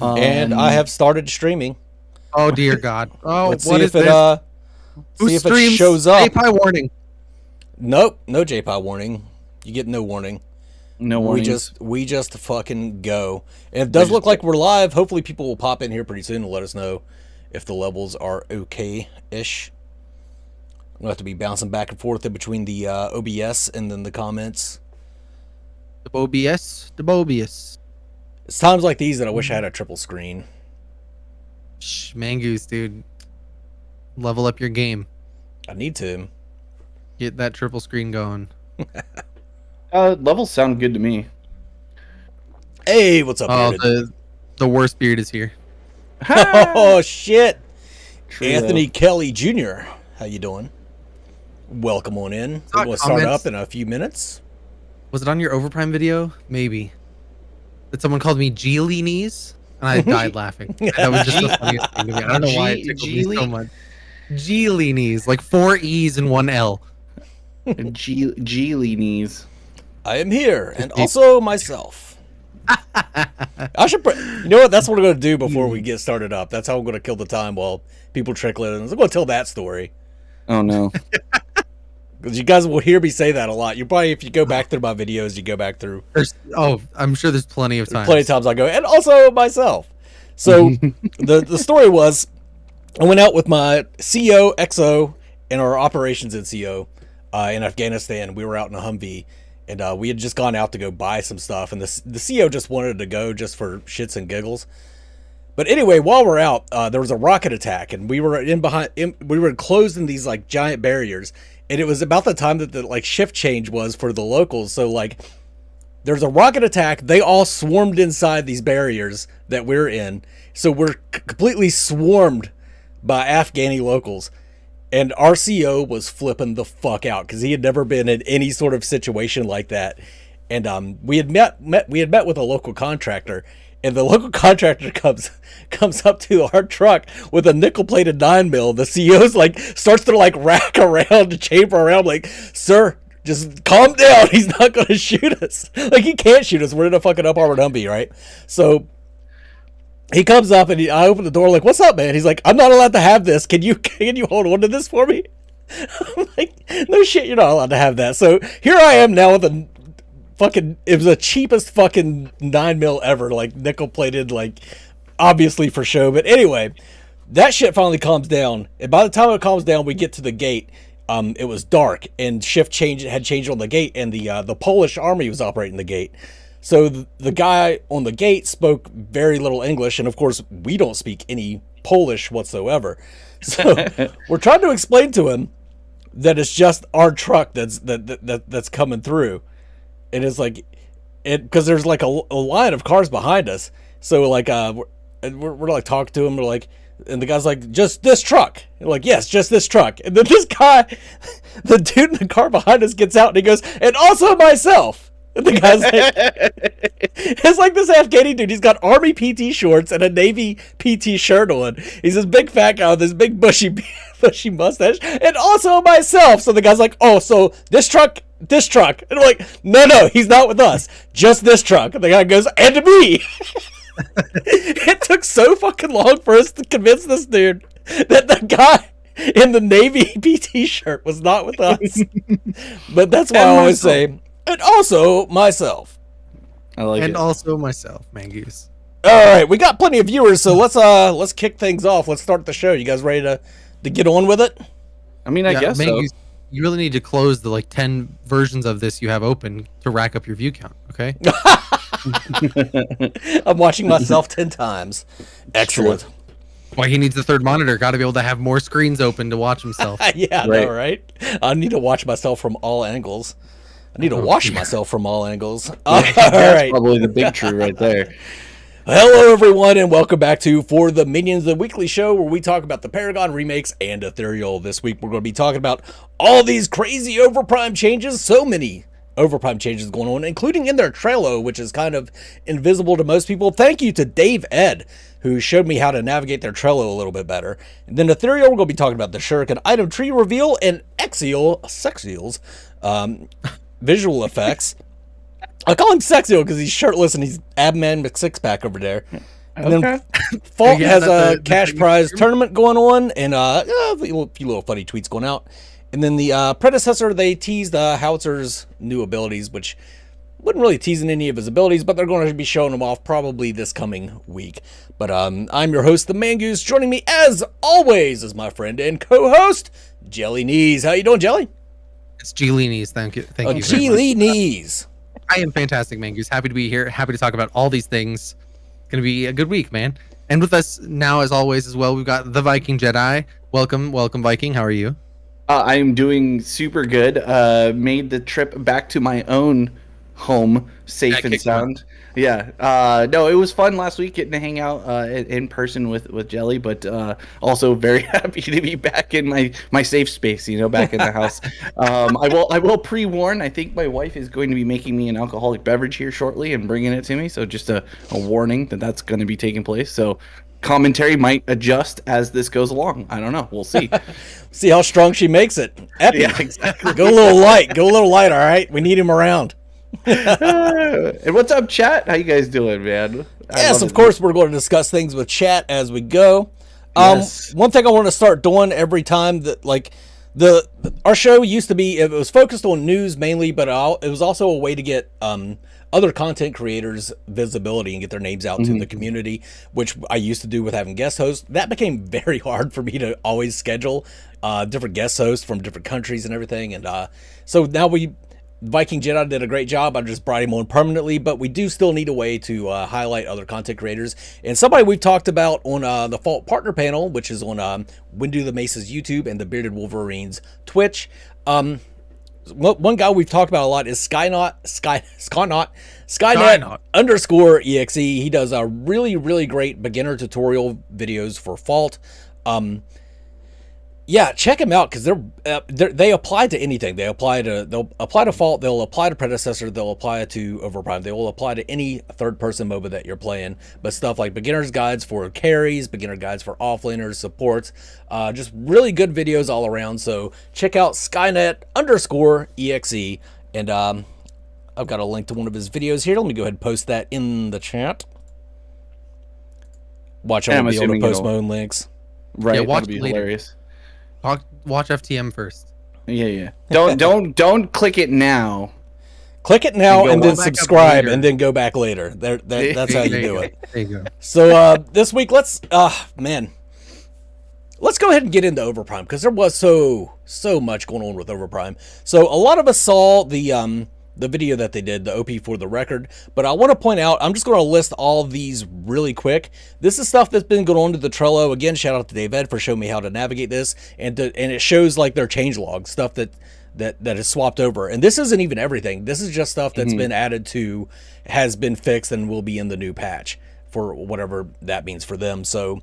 And I have started streaming. Oh dear God! Oh, Let's what see is if it this? see if it shows up. JPI warning. Nope, no JPI warning. You get no warning. No warnings. We just fucking go. And it does look like we're live. Hopefully people will pop in here pretty soon and let us know if the levels are okay-ish. We'll have to be bouncing back and forth in between the OBS and then the comments. The Bobius. It's times like these that I wish I had a triple screen. Shh, Mangoose, dude. Level up your game. I need to. Get that triple screen going. Levels sound good to me. Hey, what's up, Oh, Bearded? the worst beard is here. Oh, shit. True, Anthony Kelly Jr., how you doing? Welcome on in. We're going to start up in a few minutes. Was it on your Overprime video? Maybe. That someone called me Geely knees? And I died laughing. That was just the funniest thing to me. I don't know why it tickled me so much. Geely knees. Like 4 E's and 1 L. Geely knees. I am here, and also myself. I should. You know what? That's what we're going to do before we get started up. That's how we're going to kill the time while people trickle in. I'm going to tell that story. Oh no! Because you guys will hear me say that a lot. You probably, if you go back through my videos, you go back through. I'm sure there's plenty of times. Plenty of times I go, and also myself. So the story was, I went out with my CO, XO, and our operations in CO in Afghanistan. We were out in a Humvee. And we had just gone out to go buy some stuff, and the CO just wanted to go just for shits and giggles. But anyway, while we're out, there was a rocket attack, and we were we were enclosed in these like giant barriers, and it was about the time that the like shift change was for the locals. So like, there's a rocket attack. They all swarmed inside these barriers that we're in, so we're completely swarmed by Afghani locals. And our CO was flipping the fuck out because he had never been in any sort of situation like that. And we had met with a local contractor, and the local contractor comes up to our truck with a nickel-plated 9mm. The CO's like starts to like rack around, chamber around, like, sir, just calm down. He's not gonna shoot us. Like, he can't shoot us. We're in a fucking up-armored Humvee, right? So he comes up, and I open the door like, what's up, man? He's like, I'm not allowed to have this. Can you hold on to this for me? I'm like, no shit, you're not allowed to have that. So here I am now with a fucking, it was the cheapest fucking 9mm ever, like nickel-plated, like obviously for show. But anyway, that shit finally calms down. And by the time it calms down, we get to the gate. It was dark, and shift had changed on the gate, and the Polish army was operating the gate. So the guy on the gate spoke very little English, and of course we don't speak any Polish whatsoever. So we're trying to explain to him that it's just our truck that's coming through, and it's like because there's like a line of cars behind us. So like we're like talking to him, we're like, and the guy's like, just this truck. And like, yes, just this truck. And then this guy, the dude in the car behind us, gets out and he goes, and also myself. And the guy's like, it's like this Afghani dude. He's got army PT shorts and a Navy PT shirt on. He's this big fat guy with this big bushy mustache, and also myself. So the guy's like, oh, so this truck. And I'm like, no, he's not with us. Just this truck. And the guy goes, and me. It took so fucking long for us to convince this dude that the guy in the Navy PT shirt was not with us. But that's why I always say, and also myself. I like it. And also myself, Mangoose. All right, we got plenty of viewers, so let's kick things off. Let's start the show. You guys ready to get on with it? I mean, I guess Mangoose, so. you really need to close the like 10 versions of this you have open to rack up your view count, okay? I'm watching myself 10 times. Excellent. Why he needs the third monitor. Got to be able to have more screens open to watch himself. Yeah, right. No, right? I need to watch myself from all angles. I need to wash myself from all angles. All right. Probably the big true right there. Hello, everyone, and welcome back to For the Minions, the weekly show where we talk about the Paragon remakes and Ethereal. This week, we're going to be talking about all these crazy Overprime changes. So many Overprime changes going on, including in their Trello, which is kind of invisible to most people. Thank you to Dave Ed, who showed me how to navigate their Trello a little bit better. And then Ethereal, we're going to be talking about the Shuriken item tree reveal and Sexiel's visual effects. I call him Sexiel because he's shirtless and he's Abman McSixpack over there. And then Fault Yeah, has that's a cash prize tournament going on, and a few little funny tweets going out. And then the Predecessor, they teased Howitzer's new abilities, which wouldn't really teasing any of his abilities, but they're going to be showing them off probably this coming week. But I'm your host, the Mangoose. Joining me, as always, is my friend and co-host, Jelly Knees. How you doing, Jelly? It's Geely Knees. Thank you. Thank you. Geely Knees. I am fantastic, Mangoose. Happy to be here. Happy to talk about all these things. It's going to be a good week, man. And with us now, as always, as well, we've got the Viking Jedi. Welcome, Viking. How are you? I'm doing super good. Made the trip back to my own home safe and sound. Yeah. No, it was fun last week getting to hang out in person with Jelly, but also very happy to be back in my safe space, back in the house. I will pre-warn, I think my wife is going to be making me an alcoholic beverage here shortly and bringing it to me. So just a warning that's going to be taking place. So commentary might adjust as this goes along. I don't know. We'll see. See how strong she makes it. Epic. Yeah, exactly. Go a little light. Go a little light, all right? We need him around. And what's up, chat? How you guys doing, man? Yes, of course, we're going to discuss things with chat as we go. Yes. One thing I want to start doing every time that, our show used to be, it was focused on news mainly, but it was also a way to get other content creators visibility and get their names out to the community, which I used to do with having guest hosts. That became very hard for me to always schedule different guest hosts from different countries and everything. And so now Viking Jedi did a great job. I just brought him on permanently, but we do still need a way to highlight other content creators. And somebody we've talked about on the Fault Partner Panel, which is on Windu the Mace's YouTube and the Bearded Wolverine's Twitch. One guy we've talked about a lot is Skynet _exe. He does a really, really great beginner tutorial videos for Fault. Yeah, check them out because they apply to anything. They'll apply to Fault. They'll apply to Predecessor. They'll apply to Overprime. They will apply to any third-person MOBA that you're playing. But stuff like beginner's guides for carries, beginner guides for offlaners, supports, just really good videos all around. So check out Skynet _exe, and I've got a link to one of his videos here. Let me go ahead and post that in the chat. Watch, I'll be able to post my own links. Right, yeah, watch that'd be later. hilarious. Watch FTM first. Yeah. Don't click it now. Click it now and then subscribe and then go back later. That's how you do it. There you go. So this week, let's go ahead and get into Overprime because there was so much going on with Overprime. So a lot of us saw the video that they did, the OP for the record, but I want to point out, I'm just going to list all of these really quick. This is stuff that's been going on to the Trello. Again, shout out to Dave Ed for showing me how to navigate this, and it shows like their changelog stuff that is swapped over. And this isn't even everything. This is just stuff that's been added to, has been fixed, and will be in the new patch for whatever that means for them. So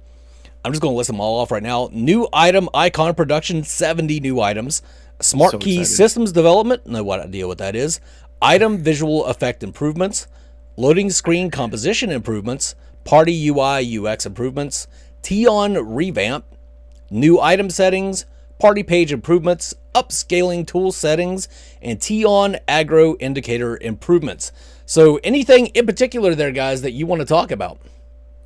I'm just going to list them all off right now. New item icon production, 70 new items. Smart key systems development, no idea what that is. Item visual effect improvements, loading screen composition improvements, party UI UX improvements, Tion revamp, new item settings, party page improvements, upscaling tool settings, and Tion aggro indicator improvements. So anything in particular there, guys, that you want to talk about?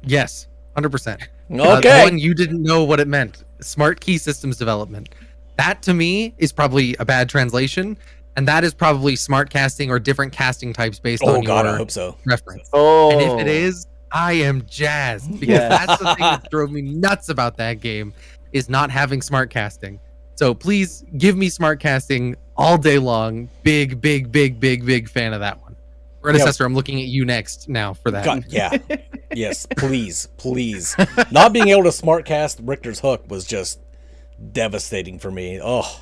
Yes, 100%. Okay. One, you didn't know what it meant. Smart key systems development. That to me is probably a bad translation, and that is probably smart casting or different casting types based on your I hope so. reference. Oh, and if it is, I am jazzed because that's the thing that drove me nuts about that game is not having smart casting. So please give me smart casting all day long. Big fan of that one. Predecessor, I'm looking at you next now for that. God, yeah. Yes, please. Not being able to smart cast Richter's Hook was just devastating for me. Oh.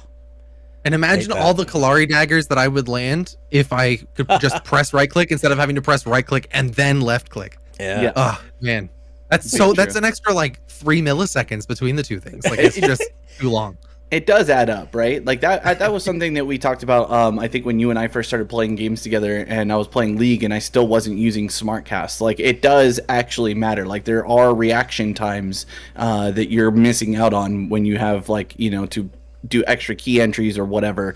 And imagine all the Kalari daggers that I would land if I could just press right click instead of having to press right click and then left click. Yeah. Oh man. That's an extra like 3 milliseconds between the two things. Like it's just too long. It does add up, right? Like that was something that we talked about. I think when you and I first started playing games together, and I was playing League, and I still wasn't using SmartCast. Like it does actually matter. Like there are reaction times that you're missing out on when you have to do extra key entries or whatever.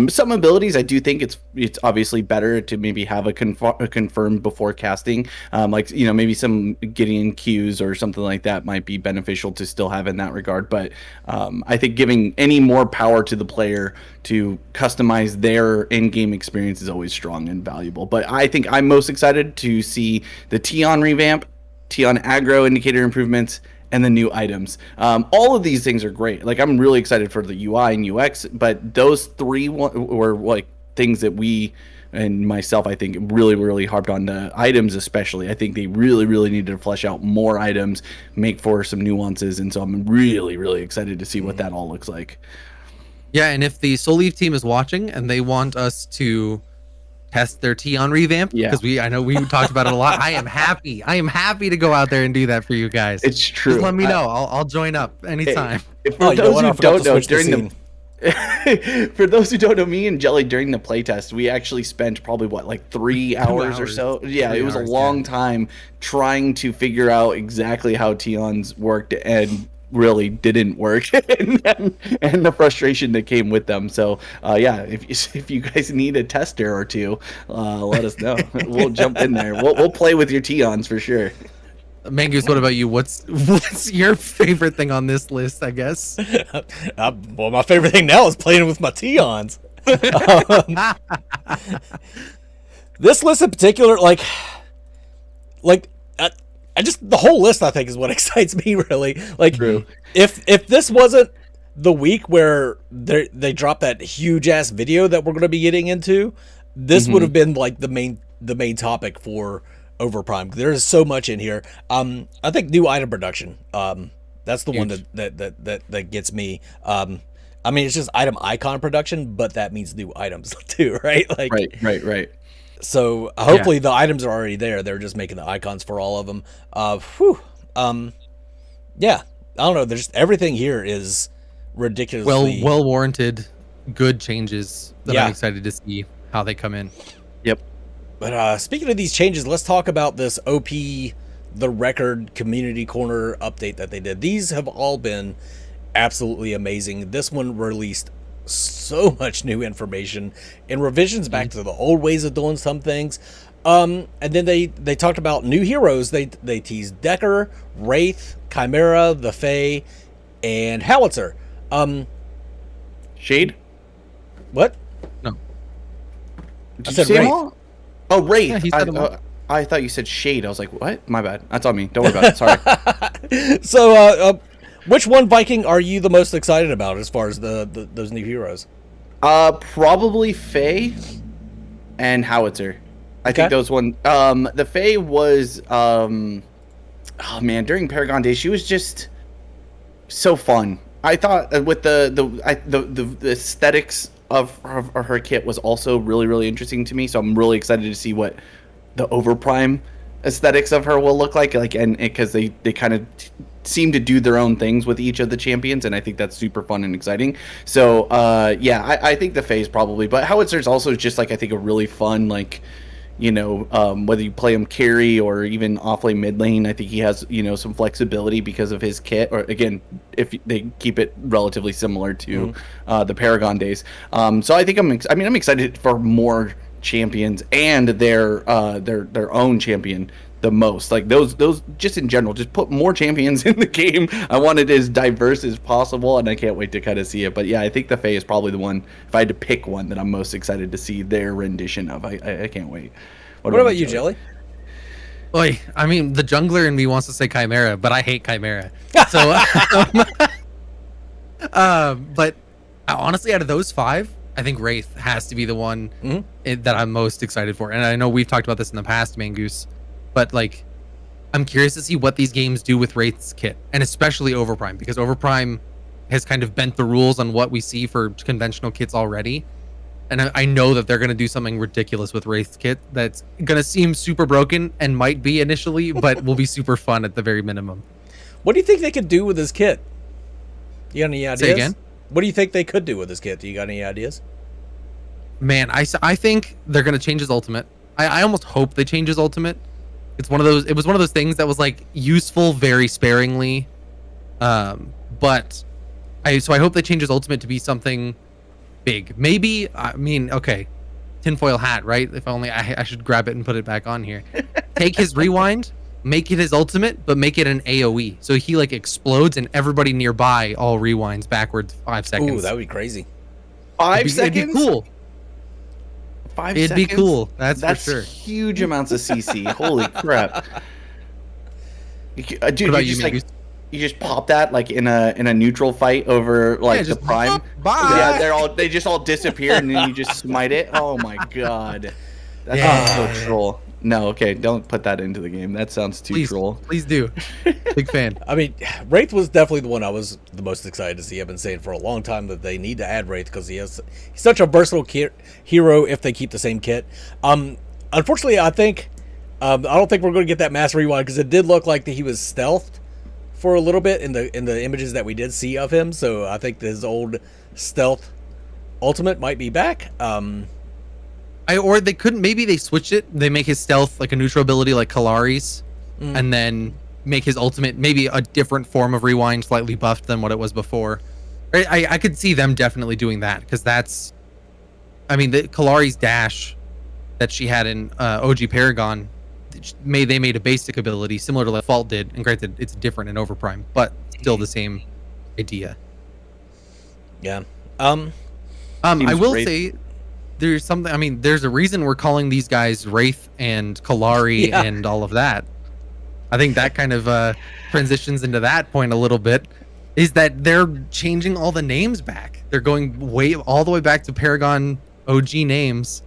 Some abilities, I do think it's obviously better to maybe have a confirmed before casting. Like, you know, maybe some Gideon Qs or something like that might be beneficial to still have in that regard. But I think giving any more power to the player to customize their in-game experience is always strong and valuable. But I think I'm most excited to see the Tion revamp, Tion aggro indicator improvements, and the new items. All of these things are great. Like, I'm really excited for the UI and UX, but those three were like things that we and myself, I think, really harped on. The items especially, I think they really needed to flesh out more items, make for some nuances, and so I'm really excited to see what that all looks like. Yeah, and if the Soul Leaf team is watching and they want us to test their Tion revamp, because I know we talked about it a lot. I am happy to go out there and do that for you guys. It's true. Just let me know. I'll join up anytime. For those who don't know, for those who don't know, me and Jelly during the playtest, we actually spent probably like 3 hours or so. Yeah, it was a long time trying to figure out exactly how Tions worked, and really didn't work, and the frustration that came with them. So yeah, if you guys need a tester or two, let us know. We'll jump in there. We'll play with your Tions for sure. Mangoose, what about you? What's your favorite thing on this list, I guess? Well, my favorite thing now is playing with my Tions. This list in particular, like I just, the whole list, I think, is what excites me, really. Like, True. if this wasn't the week where they dropped that huge ass video that we're going to be getting into, this would have been like the main topic for Overprime. There's so much in here. I think new item production. That's the one that gets me. I mean, it's just item icon production, but that means new items too, right? Like, right. So hopefully the items are already there. They're just making the icons for all of them. Yeah, I don't know. There's everything here is ridiculously well warranted, good changes that I'm excited to see how they come in. Yep. But speaking of these changes, let's talk about this OP, the Record Community Corner update that they did. These have all been absolutely amazing. This one released so much new information and revisions back to the old ways of doing some things. And then they talked about new heroes. They teased Decker, Wraith, Chimera, the Fae, and Howitzer. Shade? What? No. Did you say them all? Oh, Wraith. Yeah, he said them all. I thought you said Shade. I was like, what? My bad. That's on me. Don't worry about it. Sorry. So, which one Viking are you the most excited about as far as those new heroes? Probably Fae and Howitzer. I think those one. The Fae was oh man, during Paragon days, she was just so fun. I thought with the aesthetics of her kit was also really interesting to me. So I'm really excited to see what the Overprime aesthetics of her will look like. And because they kind of seem to do their own things with each of the champions, and I think that's super fun and exciting. So yeah, I think the Fae's probably, but Howitzer's also just like, I think, a really fun, like, you know, whether you play him carry or even offlane mid lane, I think he has, you know, some flexibility because of his kit, or again, if they keep it relatively similar to the Paragon days. So I think I'm excited for more champions and their own champion the most. Like those just in general, just put more champions in the game. I want it as diverse as possible, and I can't wait to kind of see it. But yeah, I think the Fae is probably the one, if I had to pick one, that I'm most excited to see their rendition of. I can't wait. What about you, Jelly? Boy, I mean, the jungler in me wants to say Chimera, but I hate Chimera. So but honestly, out of those five, I think Wraith has to be the one that I'm most excited for. And I know we've talked about this in the past, Mangoose, but like, I'm curious to see what these games do with Wraith's kit, and especially Overprime, because Overprime has kind of bent the rules on what we see for conventional kits already. And I know that they're going to do something ridiculous with Wraith's kit that's going to seem super broken, and might be initially, but will be super fun at the very minimum. What do you think they could do with this kit? You got any ideas? Say again? What do you think they could do with this kit? Do you got any ideas? Man, I think they're going to change his ultimate. I almost hope they change his ultimate. It was one of those things that was like useful very sparingly. But I hope they change his ultimate to be something big. Maybe, I mean, okay, tinfoil hat, right? If only I should grab it and put it back on here. Take his rewind, make it his ultimate, but make it an AoE. So he like explodes and everybody nearby all rewinds backwards 5 seconds. Ooh, that would be crazy. 5 seconds? It'd be cool. 5 It'd seconds? be cool. That's for sure. Huge amounts of CC. Holy crap. Dude, you just pop that like in a neutral fight over like the prime. Bye. Yeah, they just all disappear and then you just smite it. Oh my god. That's so troll. No, okay, don't put that into the game. That sounds too troll. Please do. Big fan. I mean, Wraith was definitely the one I was the most excited to see. I've been saying for a long time that they need to add Wraith because he's such a versatile hero if they keep the same kit. Unfortunately, I think I don't think we're going to get that mass rewind because it did look like that he was stealthed for a little bit in the images that we did see of him. So I think his old stealth ultimate might be back. Or they couldn't. Maybe they switch it. They make his stealth like a neutral ability, like Kalari's, and then make his ultimate maybe a different form of rewind, slightly buffed than what it was before. I could see them definitely doing that because that's, I mean, the Kalari's dash that she had in OG Paragon, they made a basic ability similar to what Fault did, and granted it's different in Overprime, but still the same idea. Yeah. I will say. There's something. I mean, there's a reason we're calling these guys Wraith and Kalari and all of that. I think that kind of transitions into that point a little bit. Is that they're changing all the names back? They're going all the way back to Paragon OG names,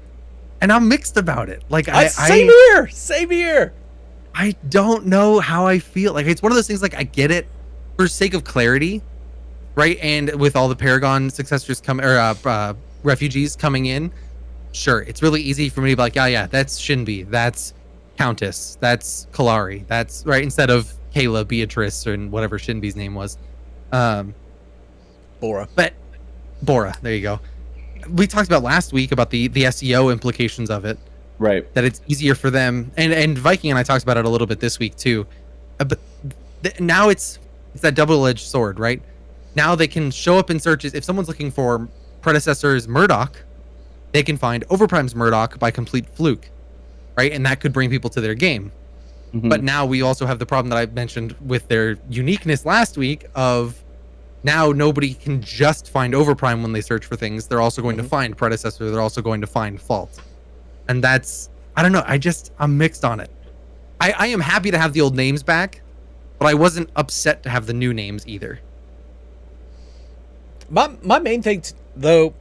and I'm mixed about it. Like same here. I don't know how I feel. Like it's one of those things. Like I get it for sake of clarity, right? And with all the Paragon successors coming or refugees coming in. Sure, it's really easy for me to be like, yeah, that's Shinbi, that's Countess, that's Kalari, that's right, instead of Kayla, Beatrice, and whatever Shinbi's name was. Bora. But Bora, there you go. We talked about last week about the SEO implications of it. Right. That it's easier for them, and Viking and I talked about it a little bit this week too. But now it's that double-edged sword, right? Now they can show up in searches. If someone's looking for Predecessor's Murdoch, they can find Overprime's Murdoch by complete fluke, right? And that could bring people to their game. But now we also have the problem that I mentioned with their uniqueness last week of now nobody can just find Overprime when they search for things. They're also going to find Predecessor. They're also going to find Fault. And that's, I don't know. I'm mixed on it. I am happy to have the old names back, but I wasn't upset to have the new names either. My main thing, the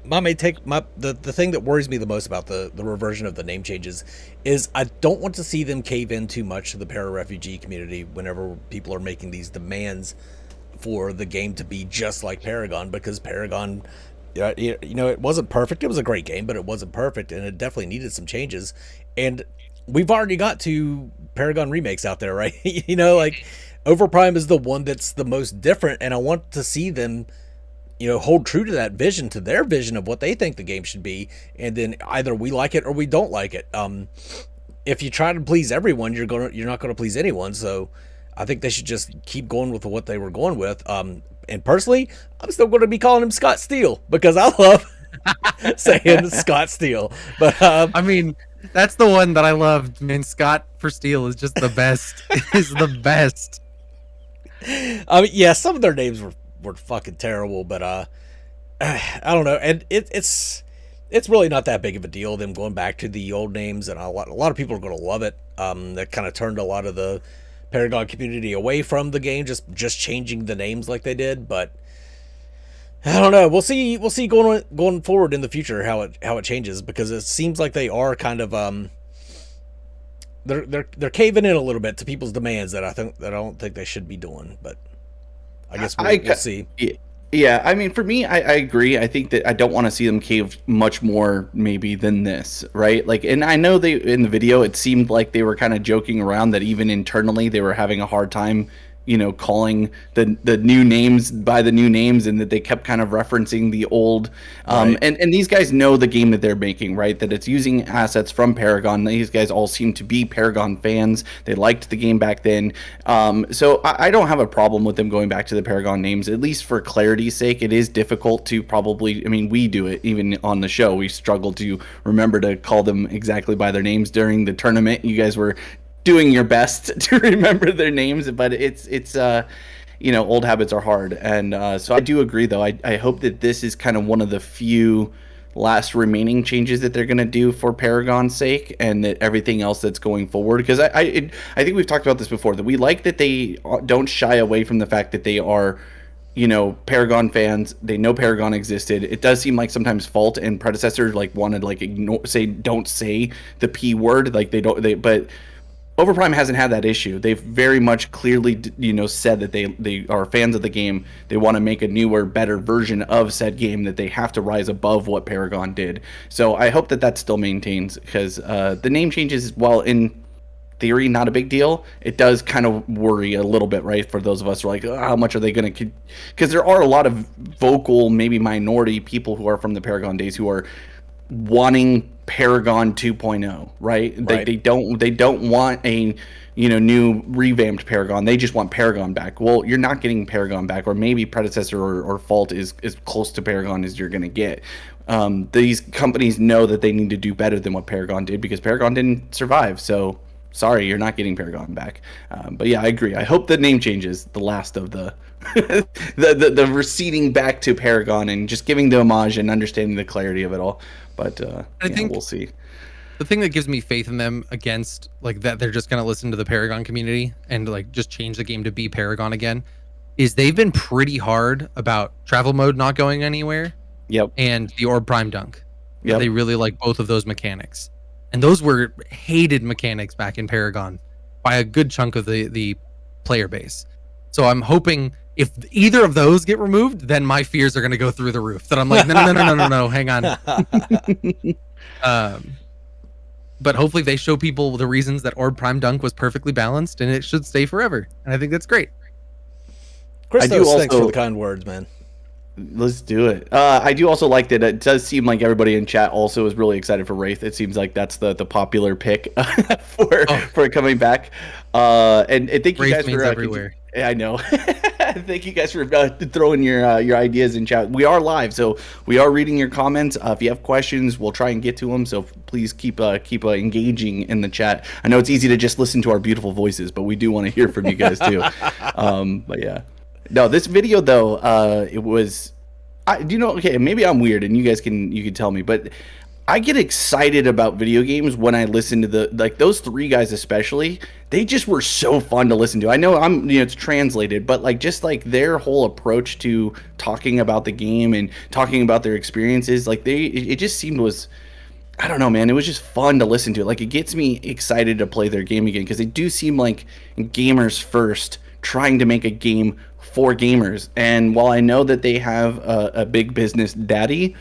thing that worries me the most about the reversion of the name changes is I don't want to see them cave in too much to the para-refugee community whenever people are making these demands for the game to be just like Paragon, because Paragon, it wasn't perfect. It was a great game, but it wasn't perfect, and it definitely needed some changes. And we've already got 2 Paragon remakes out there, right? Like Overprime is the one that's the most different, and I want to see them hold true to that vision, to their vision of what they think the game should be, and then either we like it or we don't like it. If you try to please everyone, you're not gonna please anyone. So I think they should just keep going with what they were going with. And personally, I'm still going to be calling him Scott Steele because I love saying Scott Steele. But I mean, that's the one that I loved. I mean, Scott for Steele is just the best. Is the best. I mean, yeah, some of their names were fucking terrible, but I don't know, and it's really not that big of a deal, them going back to the old names, and a lot of people are going to love it. That kind of turned a lot of the Paragon community away from the game, just changing the names like they did. But I don't know, we'll see going forward in the future how it changes, because it seems like they are kind of they're caving in a little bit to people's demands that I don't think they should be doing, but I guess we'll see. Yeah, I mean, for me, I agree. I think that I don't want to see them cave much more maybe than this, right? Like, and I know in the video, it seemed like they were kind of joking around that even internally they were having a hard time calling the new names by the new names, and that they kept kind of referencing the old. Right. And these guys know the game that they're making, right? That it's using assets from Paragon. These guys all seem to be Paragon fans. They liked the game back then. So I don't have a problem with them going back to the Paragon names, at least for clarity's sake. It is difficult to probably, I mean, we do it even on the show. We struggle to remember to call them exactly by their names during the tournament. You guys were doing your best to remember their names, but it's old habits are hard. And so I do agree, though. I hope that this is kind of one of the few last remaining changes that they're going to do for Paragon's sake, and that everything else that's going forward, because I think we've talked about this before, that we like that they don't shy away from the fact that they are Paragon fans. They know Paragon existed. It does seem like sometimes Fault and Predecessor want to don't say the P word, but Overprime hasn't had that issue. They've very much clearly, said that they are fans of the game. They want to make a newer, better version of said game, that they have to rise above what Paragon did. So I hope that still maintains, because the name changes, while in theory not a big deal, it does kind of worry a little bit, right? For those of us who are like, how much are they going to... Because there are a lot of vocal, maybe minority people who are from the Paragon days who are wanting Paragon 2.0, right? Right. They don't want a new revamped Paragon. They just want Paragon back. Well, you're not getting Paragon back, or maybe Predecessor or Fault is as close to Paragon as you're going to get. These companies know that they need to do better than what Paragon did, because Paragon didn't survive. So sorry, you're not getting Paragon back. But yeah, I agree. I hope the name changes the last of the the receding back to Paragon, and just giving the homage and understanding the clarity of it all. But I think we'll see. The thing that gives me faith in them against that they're just going to listen to the Paragon community and just change the game to be Paragon again is they've been pretty hard about travel mode not going anywhere. Yep. And the Orb Prime Dunk. Yep. They really like both of those mechanics. And those were hated mechanics back in Paragon by a good chunk of the player base. So I'm hoping if either of those get removed, then my fears are going to go through the roof. That I'm like, no, hang on. But hopefully they show people the reasons that Orb Prime Dunk was perfectly balanced, and it should stay forever. And I think that's great. Christos, thanks for the kind words, man. Let's do it. I do also like that it does seem like everybody in chat also is really excited for Wraith. It seems like that's the popular pick for coming back. And thank you guys for everywhere. I know. Thank you guys for throwing your ideas in chat. We are live, so we are reading your comments. If you have questions, we'll try and get to them. So please keep engaging in the chat. I know it's easy to just listen to our beautiful voices, but we do want to hear from you guys too. But yeah. No, this video though, it was, okay, maybe I'm weird and you can tell me, but I get excited about video games when I listen to those three guys especially. They just were so fun to listen to. I know it's translated, but their whole approach to talking about the game and talking about their experiences, it just seemed I don't know, man. It was just fun to listen to. It gets me excited to play their game again, because they do seem like gamers first, trying to make a game for gamers. And while I know that they have a big business daddy,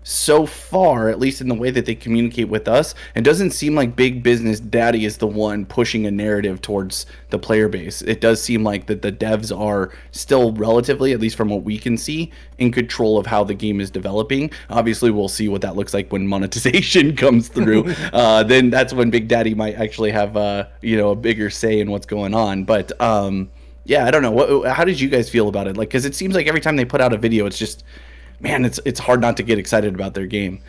so far, at least in the way that they communicate with us, it doesn't seem like big business daddy is the one pushing a narrative towards the player base. It does seem like that the devs are still relatively, at least from what we can see, in control of how the game is developing. Obviously, we'll see what that looks like when monetization comes through. Then that's when Big Daddy might actually have a bigger say in what's going on. But yeah, I don't know. How did you guys feel about it? Because it seems like every time they put out a video, it's just, man, it's hard not to get excited about their game.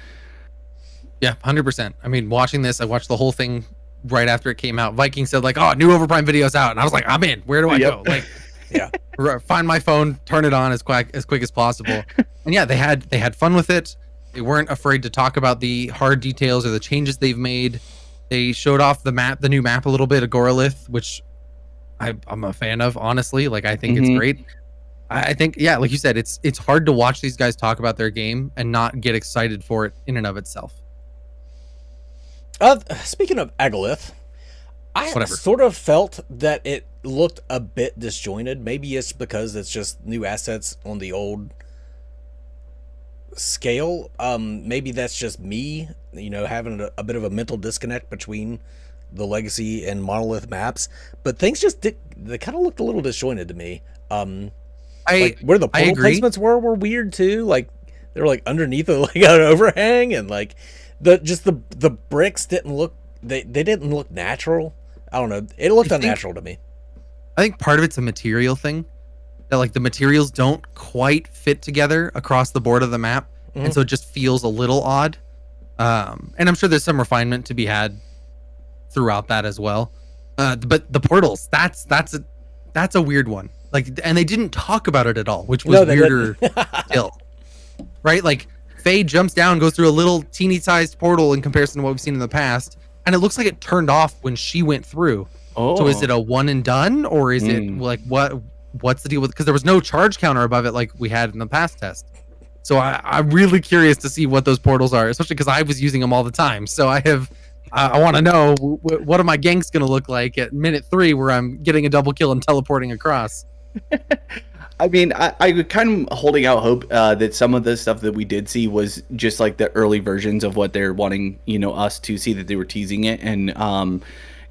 Yeah, 100%. I mean, watching this, I watched the whole thing right after it came out. Viking said oh, new Overprime video's out, and I was like, I'm in. Where do I go? Yeah, find my phone, turn it on as quick as possible. And yeah, they had fun with it. They weren't afraid to talk about the hard details or the changes they've made. They showed off the new map a little bit, Agoralith, which I'm a fan of, honestly. I think it's great. I think, yeah, like you said, it's hard to watch these guys talk about their game and not get excited for it in and of itself. Speaking of Agolith, I sort of felt that it looked a bit disjointed. Maybe it's because it's just new assets on the old scale. Maybe that's just me, having a bit of a mental disconnect between the Legacy and Monolith maps, but things just they kind of looked a little disjointed to me. Like where the portal placements were weird too. Like they were like underneath like an overhang, and like the bricks didn't look they didn't look natural. I don't know. It looked unnatural to me. I think part of it's a material thing. That like the materials don't quite fit together across the board of the map, and so it just feels a little odd. And I'm sure there's some refinement to be had throughout that as well. But the portals, that's a weird one. Like, and they didn't talk about it at all, which was weirder still. Right? Like Faye jumps down, goes through a little teeny sized portal in comparison to what we've seen in the past, and it looks like it turned off when she went through. Oh. So is it a one and done, or is it like what's the deal with? Because there was no charge counter above it like we had in the past test. So I'm really curious to see what those portals are, especially because I was using them all the time. So I want to know what are my ganks going to look like at minute 3 where I'm getting a double kill and teleporting across. I mean, I kind of holding out hope that some of the stuff that we did see was just like the early versions of what they're wanting, us to see, that they were teasing it. And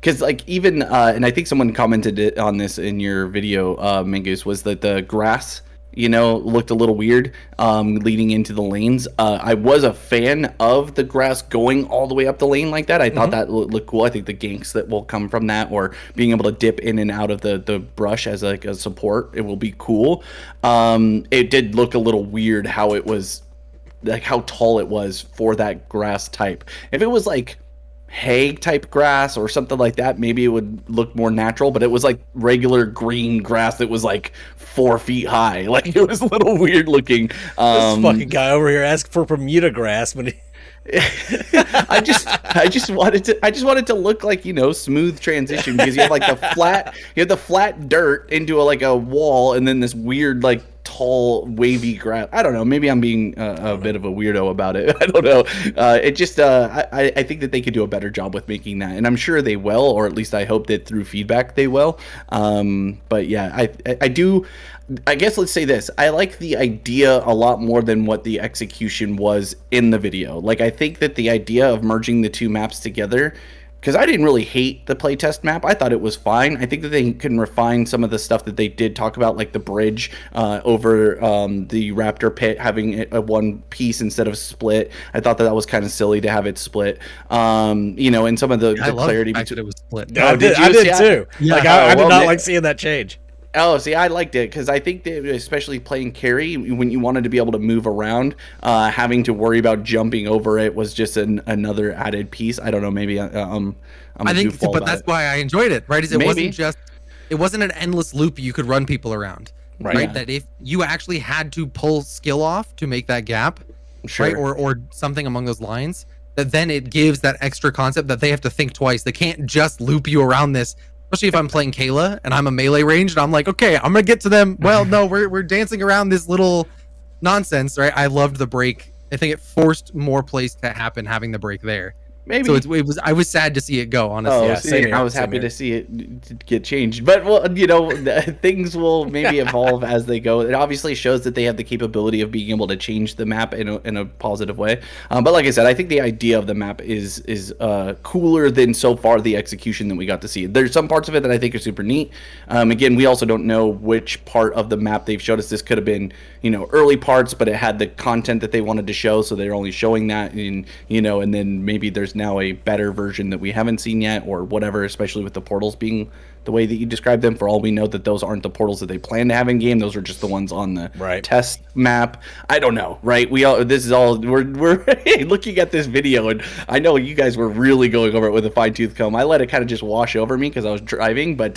because like even and I think someone commented on this in your video, Mingus, was that the grass looked a little weird leading into the lanes. I was a fan of the grass going all the way up the lane like that. I thought that looked cool. I think the ganks that will come from that, or being able to dip in and out of the brush as like a support, it will be cool. It did look a little weird how it was, like how tall it was for that grass type. If it was like hay type grass or something like that, maybe it would look more natural, but it was like regular green grass that was like 4 feet high. Like it was a little weird looking. This fucking guy over here asked for Bermuda grass when he I just wanted to look like, smooth transition, because you have like the flat dirt into a wall, and then this weird like tall wavy grass. I don't know, maybe I'm being a bit of a weirdo about it. I don't know. It just I think that they could do a better job with making that, and I'm sure they will, or at least I hope that through feedback they will. But yeah, I do. I guess let's say this. I like the idea a lot more than what the execution was in the video. Like, I think that the idea of merging the two maps together, because I didn't really hate the playtest map. I thought it was fine. I think that they can refine some of the stuff that they did talk about, like the bridge over the Raptor pit, having it a one piece instead of split. I thought that was kind of silly to have it split. And some of the clarity between it was split. I did too. Yeah. Like I did not like seeing that change. Oh, see, I liked it because I think that, especially playing carry, when you wanted to be able to move around, having to worry about jumping over it was just another added piece. I don't know, maybe I think, but that's why I enjoyed it. Right? Is it wasn't an endless loop you could run people around. Right. Yeah. That if you actually had to pull skill off to make that gap, sure, right, or something among those lines, that then it gives that extra concept that they have to think twice. They can't just loop you around this. Especially if I'm playing Kayla and I'm a melee range and I'm like, okay, I'm gonna get to them. Well, no, we're dancing around this little nonsense, right? I loved the break. I think it forced more plays to happen having the break there. Maybe. So it was. I was sad to see it go. Honestly, I was happy to see it get changed. But things will maybe evolve as they go. It obviously shows that they have the capability of being able to change the map in a positive way. But like I said, I think the idea of the map is cooler than so far the execution that we got to see. There's some parts of it that I think are super neat. Again, we also don't know which part of the map they've showed us. This could have been early parts, but it had the content that they wanted to show, so they're only showing that in and then maybe there's now a better version that we haven't seen yet, or whatever, especially with the portals being the way that you described them. For all we know, that those aren't the portals that they plan to have in game. Those are just the ones on the test map. I don't know, right? We're looking at this video, and I know you guys were really going over it with a fine-tooth comb. I let it kind of just wash over me because I was driving, but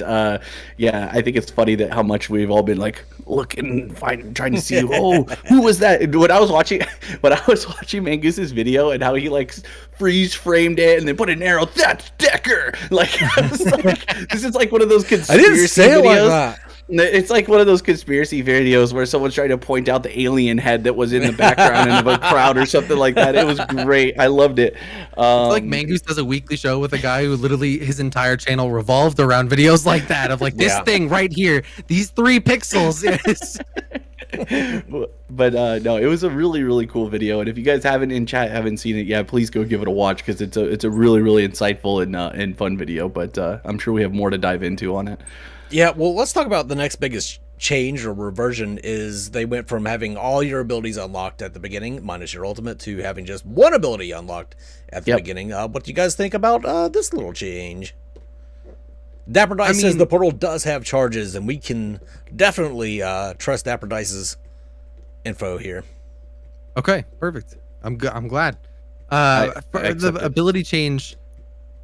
yeah, I think it's funny that how much we've all been like looking, trying to see who was that. When I was watching Mangus's video and how he like freeze framed it and then put an arrow, that's Decker. Like, I was like, this is like one of those conspiracy I didn't say videos. It like that. It's like one of those conspiracy videos where someone's trying to point out the alien head that was in the background in a crowd or something like that. It was great. I loved it. It's like Mangoose does a weekly show with a guy who literally his entire channel revolved around videos like that of like this thing right here, these 3 pixels. But no, it was a really, really cool video. And if you guys haven't seen it yet, please go give it a watch because it's a really, really insightful and fun video. But I'm sure we have more to dive into on it. Yeah, well, let's talk about the next biggest change or reversion is they went from having all your abilities unlocked at the beginning, minus your ultimate, to having just one ability unlocked at the beginning. What do you guys think about this little change? Dapper Dice says the portal does have charges, and we can definitely trust Dapper Dice's info here. Okay, perfect. I'm glad. For the ability change,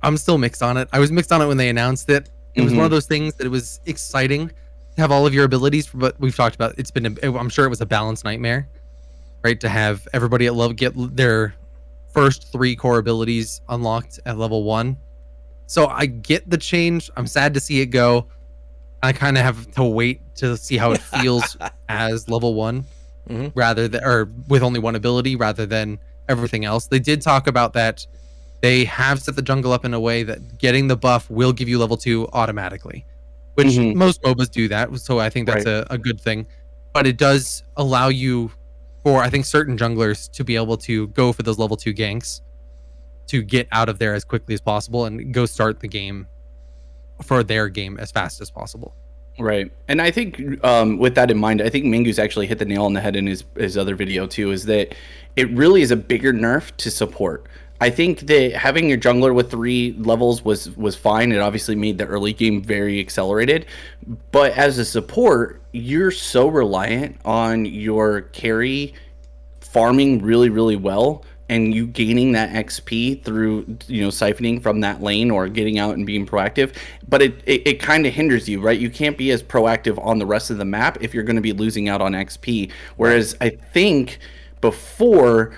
I'm still mixed on it. I was mixed on it when they announced it. It was one of those things that it was exciting to have all of your abilities, but we've talked about I'm sure it was a balance nightmare, right? To have everybody at level get their first 3 core abilities unlocked at level 1. So I get the change. I'm sad to see it go. I kind of have to wait to see how it feels as level 1, rather than, or with only one ability rather than everything else. They did talk about that. They have set the jungle up in a way that getting the buff will give you level 2 automatically, which most MOBAs do that. So I think that's a good thing. But it does allow you, for I think certain junglers, to be able to go for those level 2 ganks to get out of there as quickly as possible and go start the game for their game as fast as possible. Right. And I think with that in mind, I think Mingu's actually hit the nail on the head in his other video too, is that it really is a bigger nerf to support. I think that having your jungler with 3 levels was fine. It obviously made the early game very accelerated. But as a support, you're so reliant on your carry farming really, really well, and you gaining that XP through, siphoning from that lane or getting out and being proactive. But it kind of hinders you, right? You can't be as proactive on the rest of the map if you're going to be losing out on XP. Whereas I think before,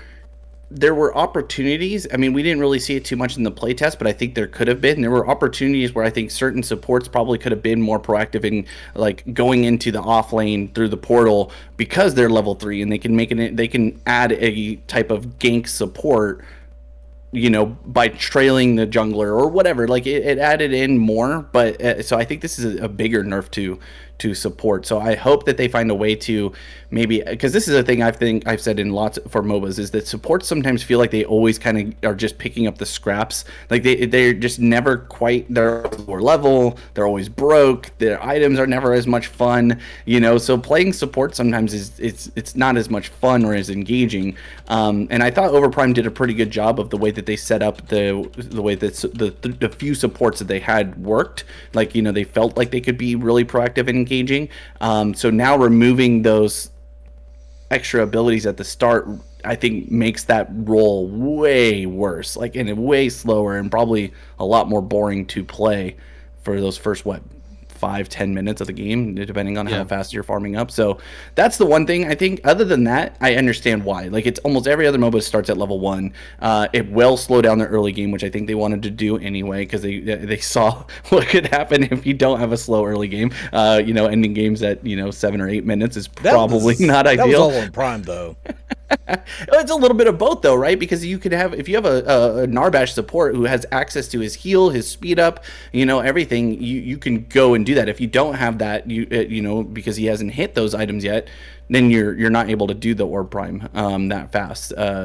there were opportunities. I mean, we didn't really see it too much in the playtest, but I think there could have been. There were opportunities where I think certain supports probably could have been more proactive in like going into the off lane through the portal because they're level 3 and they can add a type of gank support, by trailing the jungler or whatever. Like it added in more, but so I think this is a bigger nerf to support. So I hope that they find a way to maybe, because this is a thing I've said in lots for MOBAs, is that supports sometimes feel like they always kind of are just picking up the scraps. Like they're just never quite, they're lower level, they're always broke, their items are never as much fun, so playing support sometimes it's not as much fun or as engaging. And I thought Overprime did a pretty good job of the way that they set up the way that the few supports that they had worked. Like, they felt like they could be really proactive and engaging. So now removing those extra abilities at the start, I think makes that role way worse, like, and way slower and probably a lot more boring to play for those first 5-10 minutes of the game, depending on how fast you're farming up. So that's the one thing I think. Other than that, I understand why. Like, it's almost every other MOBA starts at level 1. It will slow down the early game, which I think they wanted to do anyway, because they saw what could happen if you don't have a slow early game. Ending games at 7 or 8 minutes is probably not ideal. That was all on Prime though. It's a little bit of both though, right? Because you could have, if you have a Narbash support who has access to his heal, his speed up, everything, you can go and do that. If you don't have that, because he hasn't hit those items yet, then you're not able to do the Orb Prime that fast. Yeah,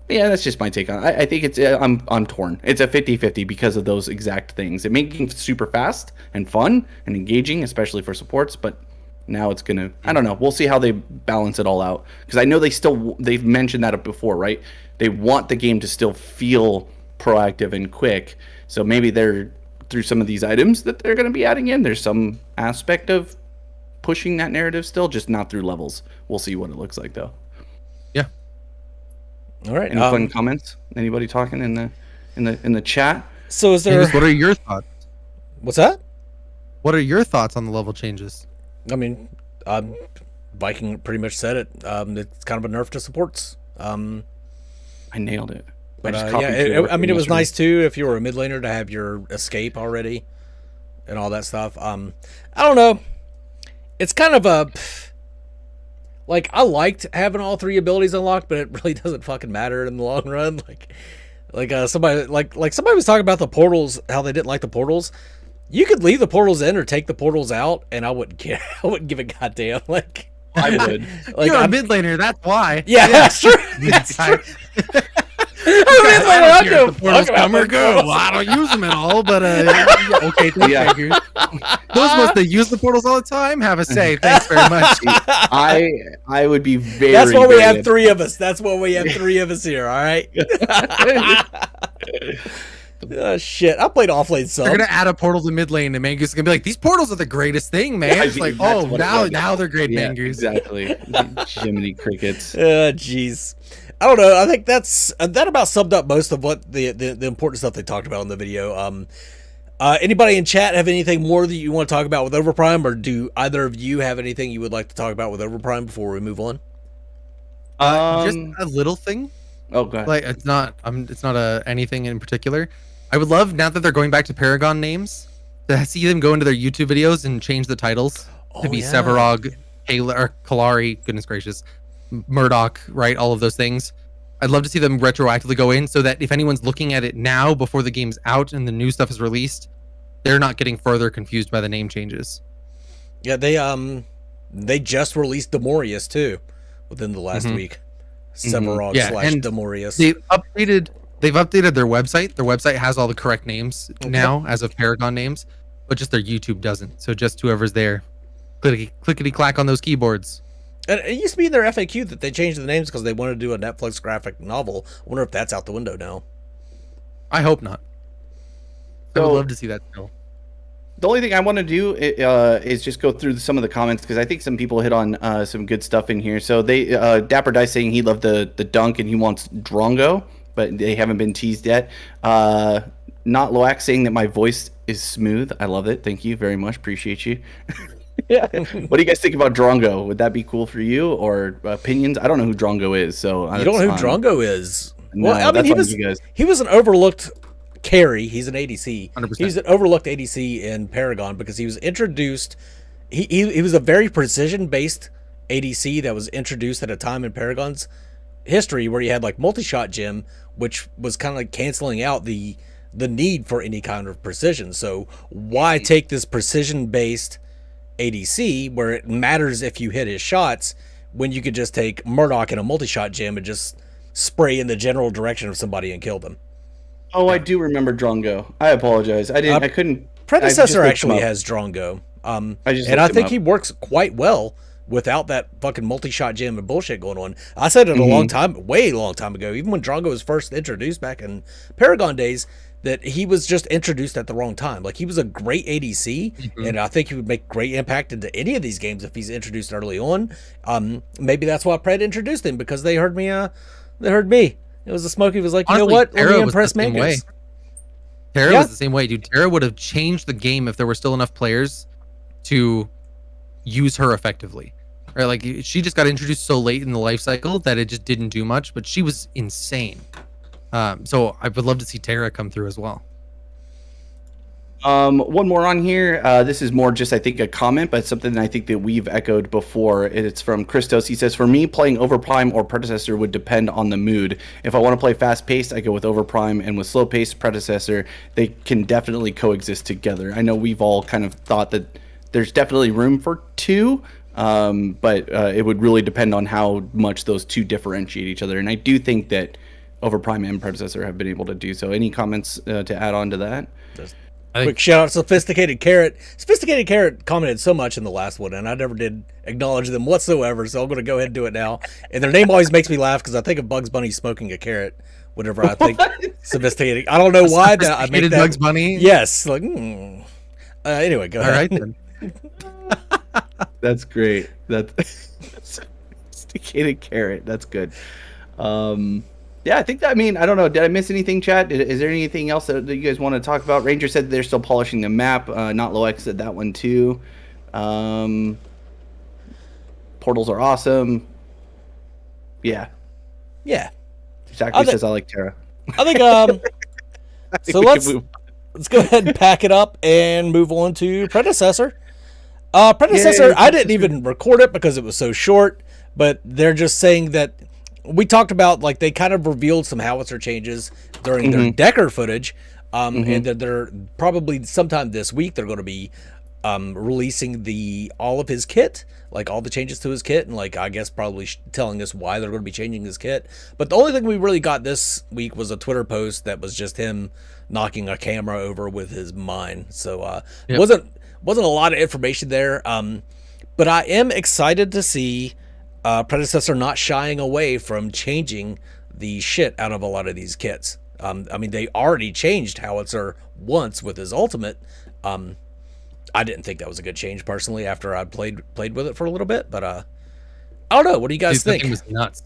that's just my take on it. I think I'm torn. It's a 50-50 because of those exact things. It makes it super fast and fun and engaging, especially for supports, but now it's gonna, I don't know, we'll see how they balance it all out, because I know they've mentioned that before, right? They want the game to still feel proactive and quick, so maybe they're, through some of these items that they're going to be adding in, there's some aspect of pushing that narrative still, just not through levels. We'll see what it looks like though. Yeah. All right. Any fun comments? Anybody talking in the chat? So is there, what are your thoughts? What's that? What are your thoughts on the level changes? I mean, Viking pretty much said it. It's kind of a nerf to supports. I nailed it. But it was nice too if you were a mid laner to have your escape already and all that stuff. I don't know. It's kind of a, like, I liked having all 3 abilities unlocked, but it really doesn't fucking matter in the long run. Somebody was talking about the portals, how they didn't like the portals. You could leave the portals in or take the portals out, and I wouldn't care. I wouldn't give a goddamn. Like, I would. Like, You're a mid laner, that's why. Yeah, that's true. I don't The portals come or go. Well, I don't use them at all, but okay, thank you. Those of us that use the portals all the time have a say. Thanks very much. I would be very. That's why we have three of us. That's why we have three of us here. All right. Oh, shit. I played offlane sub. They're gonna add a portal to mid lane, and Mangoose is gonna be like, "These portals are the greatest thing, man." Yeah, it's like, oh, now they're great, yeah, Mangoose. Exactly. Jiminy crickets. Jeez. I don't know. I think that about summed up most of what the important stuff they talked about in the video. Anybody in chat have anything more that you want to talk about with Overprime, or do either of you have anything you would like to talk about with Overprime before we move on? Just a little thing. Oh, God. Like it's not anything in particular. I would love, now that they're going back to Paragon names, to see them go into their YouTube videos and change the titles to be Sevarog, or Kalari, goodness gracious, Murdoch, right? All of those things. I'd love to see them retroactively go in so that if anyone's looking at it now before the game's out and the new stuff is released, they're not getting further confused by the name changes. Yeah, they just released Demorius too within the last week. Sevarog slash Demorius. They've updated their website. Their website has all the correct names now as of Paragon names, but just their YouTube doesn't. So just whoever's there, clickety clack on those keyboards. And it used to be in their FAQ that they changed the names because they wanted to do a Netflix graphic novel. I wonder if that's out the window now. I hope not. I would love to see that still. The only thing I want to do is just go through some of the comments, because I think some people hit on some good stuff in here. So they Dapper Dice saying he loved the dunk and he wants Drongo, but they haven't been teased yet. Not Loax saying that my voice is smooth. I love it. Thank you very much. Appreciate you. Yeah. What do you guys think about Drongo? Would that be cool for you, or opinions? I don't know who Drongo is, so you don't know who Drongo is. No, well, I mean, he was an overlooked carry. He's an ADC. 100%. He's an overlooked ADC in Paragon because he was introduced. He was a very precision based ADC that was introduced at a time in Paragon's history where you had like multi-shot gem, which was kind of like canceling out the need for any kind of precision. So why take this precision based ADC where it matters if you hit his shots when you could just take Murdoch and a multi-shot gem and just spray in the general direction of somebody and kill them? Oh, I do remember Drongo. I apologize. I couldn't. Predecessor actually has Drongo. I think he works quite well without that fucking multi-shot gem and bullshit going on. I said it way long time ago, even when Drongo was first introduced back in Paragon days, that he was just introduced at the wrong time. Like, he was a great ADC, and I think he would make great impact into any of these games if he's introduced early on. Maybe that's why Pred introduced him, because they heard me. It was a smoke. He was like, honestly, you know what? Let me impress Mangoose. Terra was the same way, dude. Terra would have changed the game if there were still enough players to use her effectively. Right? Like, she just got introduced so late in the life cycle that it just didn't do much, but she was insane. So I would love to see Terra come through as well. One more on here. This is more just, I think, a comment, but something I think that we've echoed before. It's from Christos. He says, for me, playing Overprime or Predecessor would depend on the mood. If I want to play fast-paced, I go with Overprime, and with slow-paced Predecessor, they can definitely coexist together. I know we've all kind of thought that there's definitely room for two, but it would really depend on how much those two differentiate each other. And I do think that Overprime and Predecessor have been able to do so. Any comments to add on to that? Quick shout out, Sophisticated Carrot. Sophisticated Carrot commented so much in the last one, and I never did acknowledge them whatsoever, so I'm going to go ahead and do it now. And their name always makes me laugh because I think of Bugs Bunny smoking a carrot whenever I think Sophisticated. I don't know why that I make that. Bugs Bunny? Yes. Like, anyway, go ahead. All right, then. That's great. That's Sophisticated Carrot. That's good. Yeah, I think that, I mean, I don't know. Did I miss anything, chat? Is there anything else that you guys want to talk about? Ranger said they're still polishing the map. Not Loex said that one too. Portals are awesome. Yeah. Yeah. Zachary says I like Terra. I think so let's go ahead and pack it up and move on to Predecessor. Predecessor, I didn't even record it because it was so short, but they're just saying that we talked about, like, they kind of revealed some howitzer changes during their Decker footage, and that they're probably sometime this week they're going to be releasing all of his kit, like all the changes to his kit, and like I guess probably telling us why they're going to be changing his kit. But the only thing we really got this week was a Twitter post that was just him knocking a camera over with his mine. So wasn't a lot of information there. But I am excited to see Predecessor not shying away from changing the shit out of a lot of these kits. I mean, they already changed Howitzer once with his ultimate. I didn't think that was a good change personally after I played with it for a little bit, but I don't know. What do you guys think? That thing was nuts.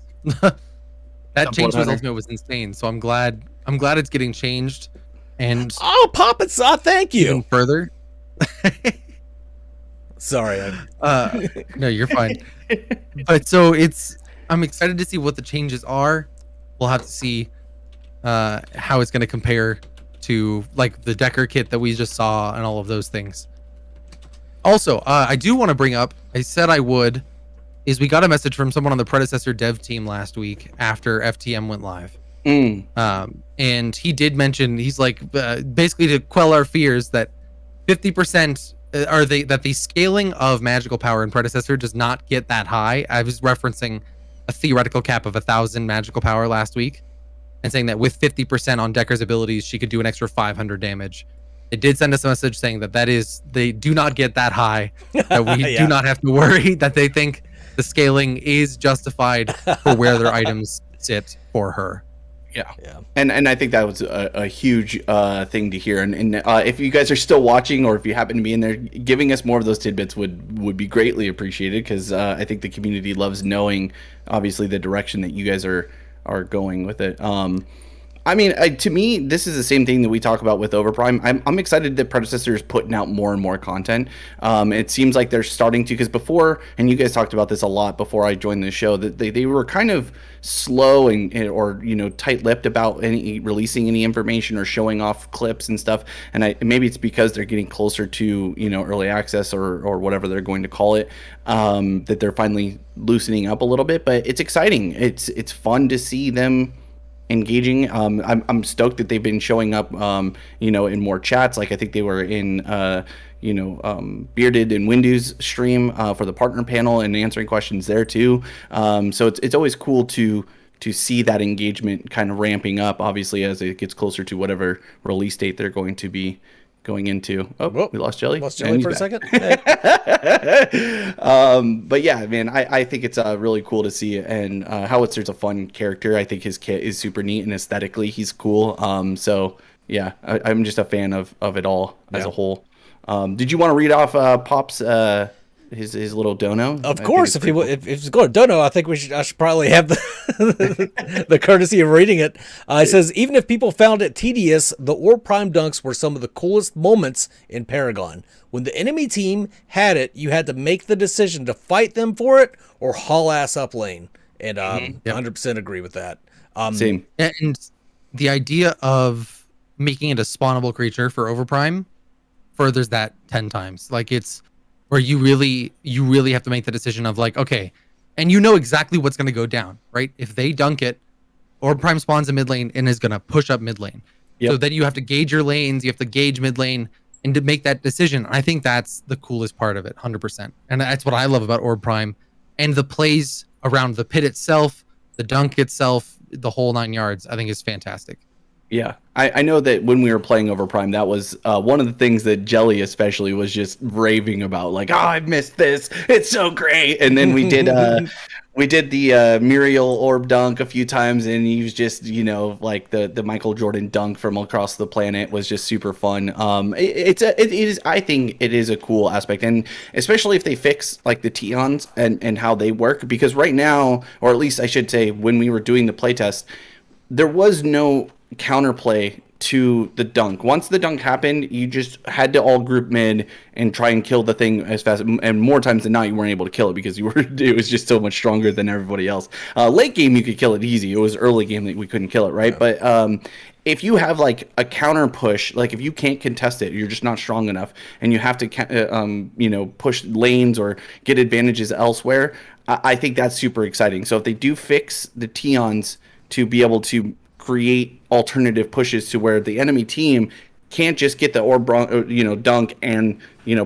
That change to his ultimate was insane. So I'm glad it's getting changed. And Pop it, thank you. Even further. Sorry. No, you're fine. But so I'm excited to see what the changes are. We'll have to see how it's going to compare to like the Decker kit that we just saw and all of those things. Also, I do want to bring up, I said I would, is we got a message from someone on the Predecessor dev team last week after FTM went live. And he did mention, he's like, basically to quell our fears that 50% that the scaling of magical power in Predecessor does not get that high. I was referencing a theoretical cap of 1,000 magical power last week and saying that with 50% on Decker's abilities, she could do an extra 500 damage. It did send us a message saying that they do not get that high, that we do not have to worry, that they think the scaling is justified for where their items sit for her. Yeah. And I think that was a huge thing to hear. And if you guys are still watching, or if you happen to be in there, giving us more of those tidbits would be greatly appreciated, because I think the community loves knowing, obviously, the direction that you guys are going with it. I mean, to me, this is the same thing that we talk about with Overprime. I'm excited that Predecessor is putting out more and more content. It seems like they're starting to, because before, and you guys talked about this a lot before I joined the show, that they were kind of slow or tight-lipped about releasing any information or showing off clips and stuff. And maybe it's because they're getting closer to early access or whatever they're going to call it, that they're finally loosening up a little bit. But it's exciting. It's fun to see them engaging. I'm stoked that they've been showing up in more chats. Like I think they were in Bearded and Windu's stream for the partner panel and answering questions there too. So it's always cool to see that engagement kind of ramping up, obviously, as it gets closer to whatever release date they're going to be going into. Oh, we lost Jelly. Lost Jelly for a second. But yeah, man, I think it's really cool to see. And Howitzer's a fun character. I think his kit is super neat, and aesthetically he's cool. So yeah, I'm just a fan of it all as a whole. Did you want to read off Pop's his little dono? Of course, if it's going to dono, I think I should probably have the courtesy of reading it. It says, even if people found it tedious, the Orb Prime dunks were some of the coolest moments in Paragon. When the enemy team had it, you had to make the decision to fight them for it or haul ass up lane. And 100% agree with that. Same. And the idea of making it a spawnable creature for Overprime furthers that 10 times. Like, it's where you really have to make the decision of like, okay, and you know exactly what's going to go down, right? If they dunk it, Overprime spawns in mid lane and is going to push up mid lane. Yep. So then you have to gauge your lanes, you have to gauge mid lane, and to make that decision. I think that's the coolest part of it, 100%. And that's what I love about Orb Prime. And the plays around the pit itself, the dunk itself, the whole 9 yards, I think is fantastic. Yeah, I know that when we were playing Overprime, that was one of the things that Jelly especially was just raving about. Like, oh, I missed this. It's so great. And then we did the Muriel Orb dunk a few times, and he was just, like the Michael Jordan dunk from across the planet was just super fun. It is. I think it is a cool aspect, and especially if they fix like the Tions and how they work, because right now, or at least I should say, when we were doing the playtest, there was no counterplay to the dunk. Once the dunk happened, you just had to all group mid and try and kill the thing as fast, and more times than not you weren't able to kill it because it was just so much stronger than everybody else. Late game you could kill it easy. It was early game that we couldn't kill it, right? Yeah. But if you have like a counter push, like if you can't contest it, you're just not strong enough, and you have to push lanes or get advantages elsewhere, I think that's super exciting. So if they do fix the Tions to be able to create alternative pushes to where the enemy team can't just get the orb, dunk and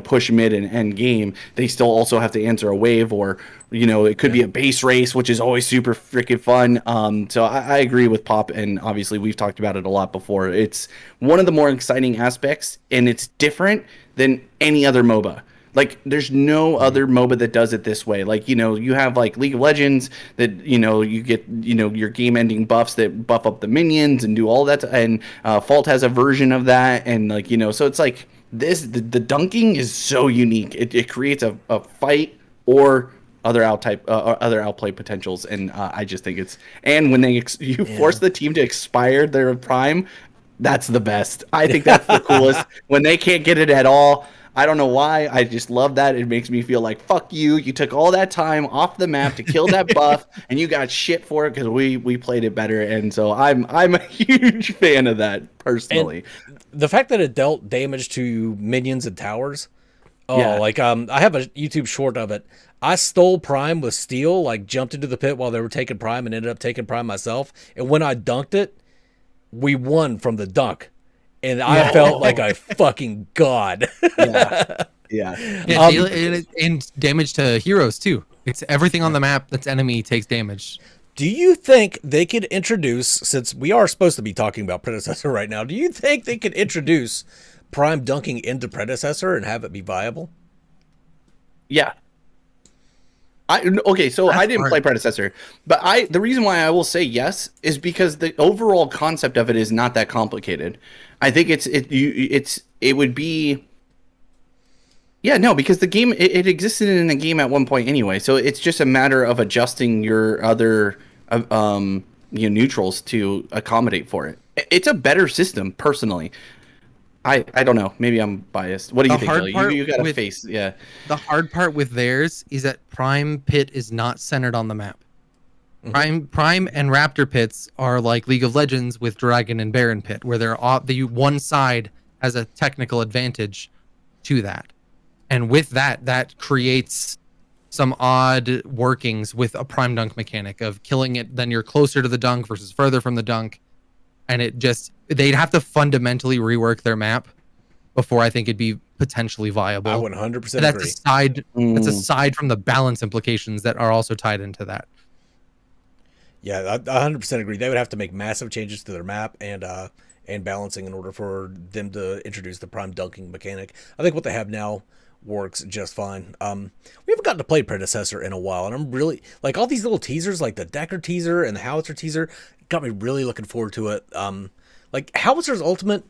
push mid and end game. They still also have to answer a wave, or it could be a base race, which is always super freaking fun. So I agree with Pop, and obviously we've talked about it a lot before. It's one of the more exciting aspects, and it's different than any other MOBA. Like, there's no other MOBA that does it this way. Like, you have like League of Legends that, you get, your game ending buffs that buff up the minions and do all that. And Fault has a version of that. And like, so it's like the dunking is so unique. It creates a fight or other outplay potentials. And I just think and when you force the team to expire their prime, that's the best. I think that's the coolest. When they can't get it at all. I don't know why. I just love that. It makes me feel like, fuck you. You took all that time off the map to kill that buff, and you got shit for it because we played it better. And so I'm a huge fan of that personally. And the fact that it dealt damage to minions and towers. I have a YouTube short of it. I stole Prime with Steel, like jumped into the pit while they were taking Prime and ended up taking Prime myself. And when I dunked it, we won from the dunk. And I felt like a fucking god. Yeah. And damage to heroes too. It's everything on the map that's enemy takes damage. Do you think they could introduce, since we are supposed to be talking about Predecessor right now, do you think they could introduce Prime dunking into Predecessor and have it be viable? Yeah. I didn't play Predecessor, but the reason why I will say yes is because the overall concept of it is not that complicated. I think it would be, because the game it existed in the game at one point anyway, so it's just a matter of adjusting your other neutrals to accommodate for it. It's a better system personally. I don't know. Maybe I'm biased. What do you think, Billy? You got a face. Yeah. The hard part with theirs is that Prime Pit is not centered on the map. Prime and Raptor pits are like League of Legends with Dragon and Baron pit, where the one side has a technical advantage to that. And with that creates some odd workings with a Prime dunk mechanic of killing it, then you're closer to the dunk versus further from the dunk. And they'd have to fundamentally rework their map before I think it'd be potentially viable. I would 100% agree. That's aside from the balance implications that are also tied into that. Yeah, I 100% agree. They would have to make massive changes to their map and balancing in order for them to introduce the Prime dunking mechanic. I think what they have now works just fine. We haven't gotten to play Predecessor in a while, and I'm really like all these little teasers, like the Decker teaser and the Howitzer teaser, got me really looking forward to it. Like Howitzer's ultimate,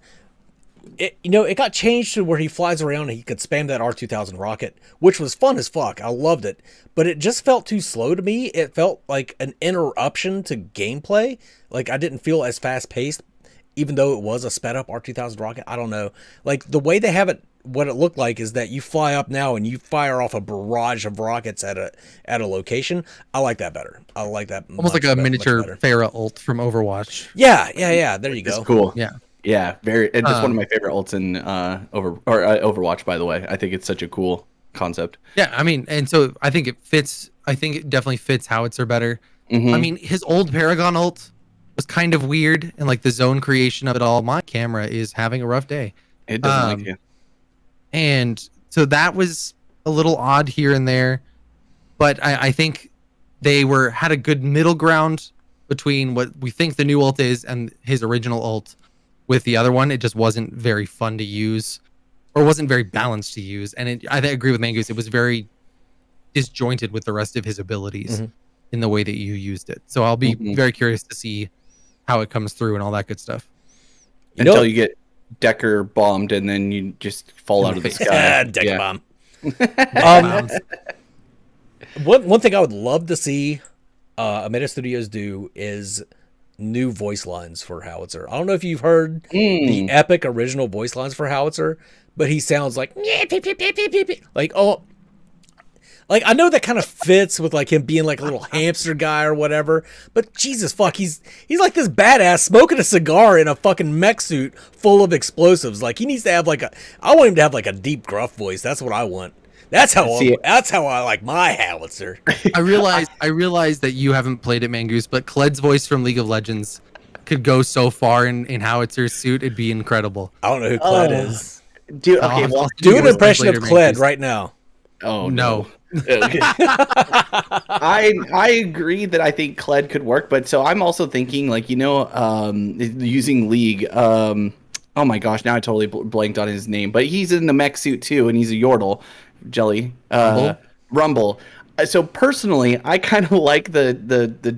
it got changed to where he flies around and he could spam that R2000 rocket, which was fun as fuck. I loved it, but it just felt too slow to me. It felt like an interruption to gameplay. Like I didn't feel as fast paced, even though it was a sped up R2000 rocket. I don't know. Like the way they have it, what it looked like is that you fly up now and you fire off a barrage of rockets at a location. I like that better. I like that almost like a miniature Pharah ult from Overwatch. Yeah. There you go. It's cool. Yeah, very. It's just one of my favorite ults in Overwatch. By the way, I think it's such a cool concept. Yeah, I mean, and so I think it fits. I think it definitely fits Howitzer better. I mean, his old Paragon ult was kind of weird, and like the zone creation of it all. My camera is having a rough day. It doesn't like you. And so that was a little odd here and there, but I think they had a good middle ground between what we think the new ult is and his original ult. With the other one, it just wasn't very fun to use, or wasn't very balanced to use. And I agree with Mangoose. It was very disjointed with the rest of his abilities in the way that you used it. So I'll be very curious to see how it comes through and all that good stuff. Until you get Decker bombed and then you just fall out of the sky. Decker bomb. One thing I would love to see Ameda Studios do is new voice lines for Howitzer. I don't know if you've heard the epic original voice lines for Howitzer, but he sounds like like I know that kind of fits with like him being like a little hamster guy or whatever, but Jesus fuck, he's like this badass smoking a cigar in a fucking mech suit full of explosives. Like he needs to have I want him to have like a deep gruff voice. That's what I want. That's how I like my Howitzer. I realize that you haven't played it, Mangoose, but Kled's voice from League of Legends could go so far in Howitzer's suit, it'd be incredible. I don't know who Kled is. Dude, okay, well, Do an impression of Kled right now. Oh no. I agree that I think Kled could work, but so I'm also thinking like, using League. Oh my gosh, now I totally blanked on his name, but he's in the mech suit too, and he's a Yordle jelly. Rumble. So personally, I kind of like the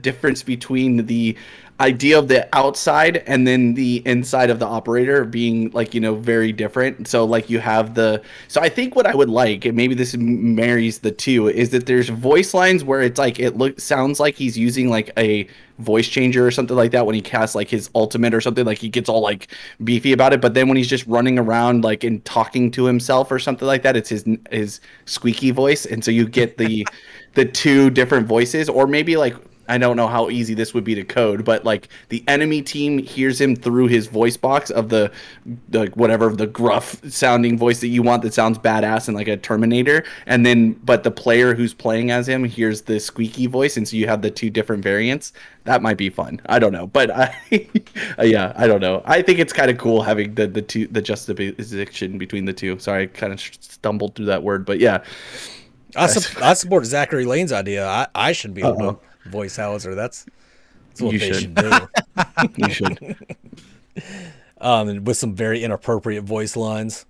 difference between the idea of the outside and then the inside of the operator being like, very different. So like you have so I think what I would like, and maybe this marries the two, is that there's voice lines where it's like sounds like he's using like a voice changer or something like that when he casts like his ultimate or something, like he gets all like beefy about it, but then when he's just running around like and talking to himself or something like that, it's his squeaky voice, and so you get the two different voices. Or maybe like, I don't know how easy this would be to code, but like the enemy team hears him through his voice box of the gruff sounding voice that you want that sounds badass and like a Terminator, and then but the player who's playing as him hears the squeaky voice, and so you have the two different variants. That might be fun. I don't know, but I don't know. I think it's kind of cool having the juxtaposition between the two. Sorry, I kind of stumbled through that word, but yeah. I support Zachary Lane's idea. I should be able to voice Howitzer. That's what they should do. You should. With some very inappropriate voice lines.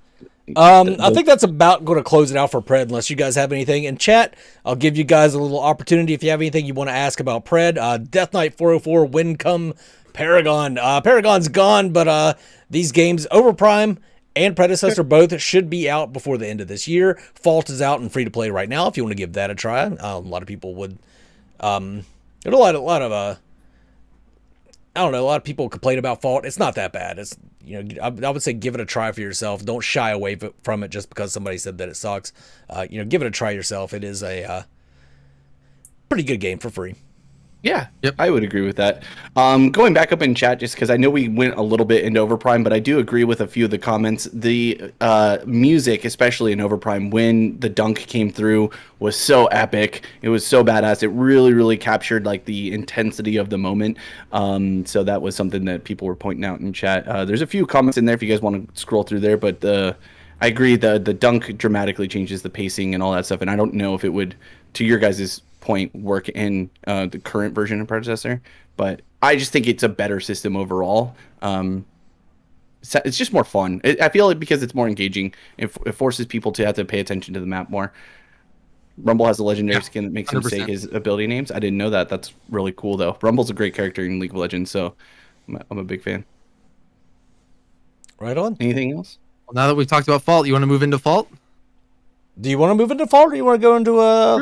I think that's about going to close it out for Pred, unless you guys have anything in chat. I'll give you guys a little opportunity if you have anything you want to ask about Pred. Death Knight 404, when come Paragon? Paragon's gone, but these games, Overprime and Predecessor, both should be out before the end of this year. Fault is out and free to play right now if you want to give that a try. A lot of people would. There's a lot of I don't know. A lot of people complain about Fault. It's not that bad. It's I would say give it a try for yourself. Don't shy away from it just because somebody said that it sucks. Give it a try yourself. It is a pretty good game for free. Yeah, yep. I would agree with that. Going back up in chat, just because I know we went a little bit into Overprime, but I do agree with a few of the comments. The music, especially in Overprime, when the dunk came through, was so epic. It was so badass. It really, really captured like the intensity of the moment. So that was something that people were pointing out in chat. There's a few comments in there if you guys want to scroll through there, but I agree the dunk dramatically changes the pacing and all that stuff, and I don't know if it would, to your guys' point, work in the current version of Predecessor, but I just think it's a better system overall. It's just more fun. I feel like because it's more engaging, it forces people to have to pay attention to the map more. Rumble has a legendary skin that makes 100%. Him say his ability names. I didn't know that. That's really cool, though. Rumble's a great character in League of Legends, so I'm a big fan. Right on. Anything else? Well, now that we've talked about Fault, you want to move into Fault? Do you want to move into Fault, or do you want to go into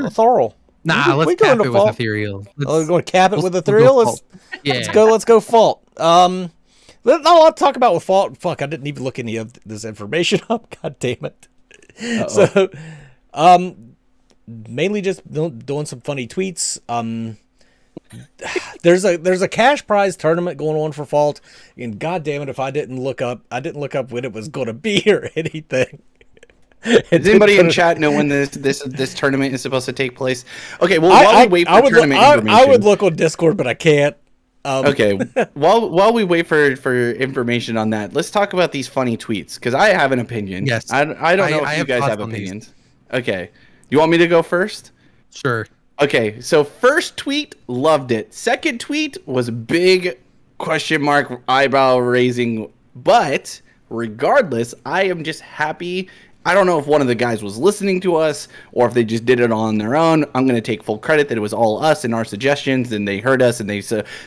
Ethereal? Nah, let's cap it with Ethereal. We're going to cap it with Ethereal? Let's go Fault. Not a lot to talk about with Fault. Fuck, I didn't even look any of this information up. God damn it. So, mainly just doing some funny tweets. There's a cash prize tournament going on for Fault, and god damn it if I didn't look up when it was going to be or anything. Does anybody in chat know when this tournament is supposed to take place? Okay, well, while we wait for tournament information, I would look on Discord, but I can't. Okay, while we wait for information on that, let's talk about these funny tweets, because I have an opinion. Yes, I don't know if you guys have opinions. Okay, you want me to go first? Sure. Okay, so first tweet, loved it. Second tweet was a big question mark, eyebrow raising, but regardless, I am just happy. I don't know if one of the guys was listening to us or if they just did it on their own. I'm going to take full credit that it was all us and our suggestions, and they heard us, and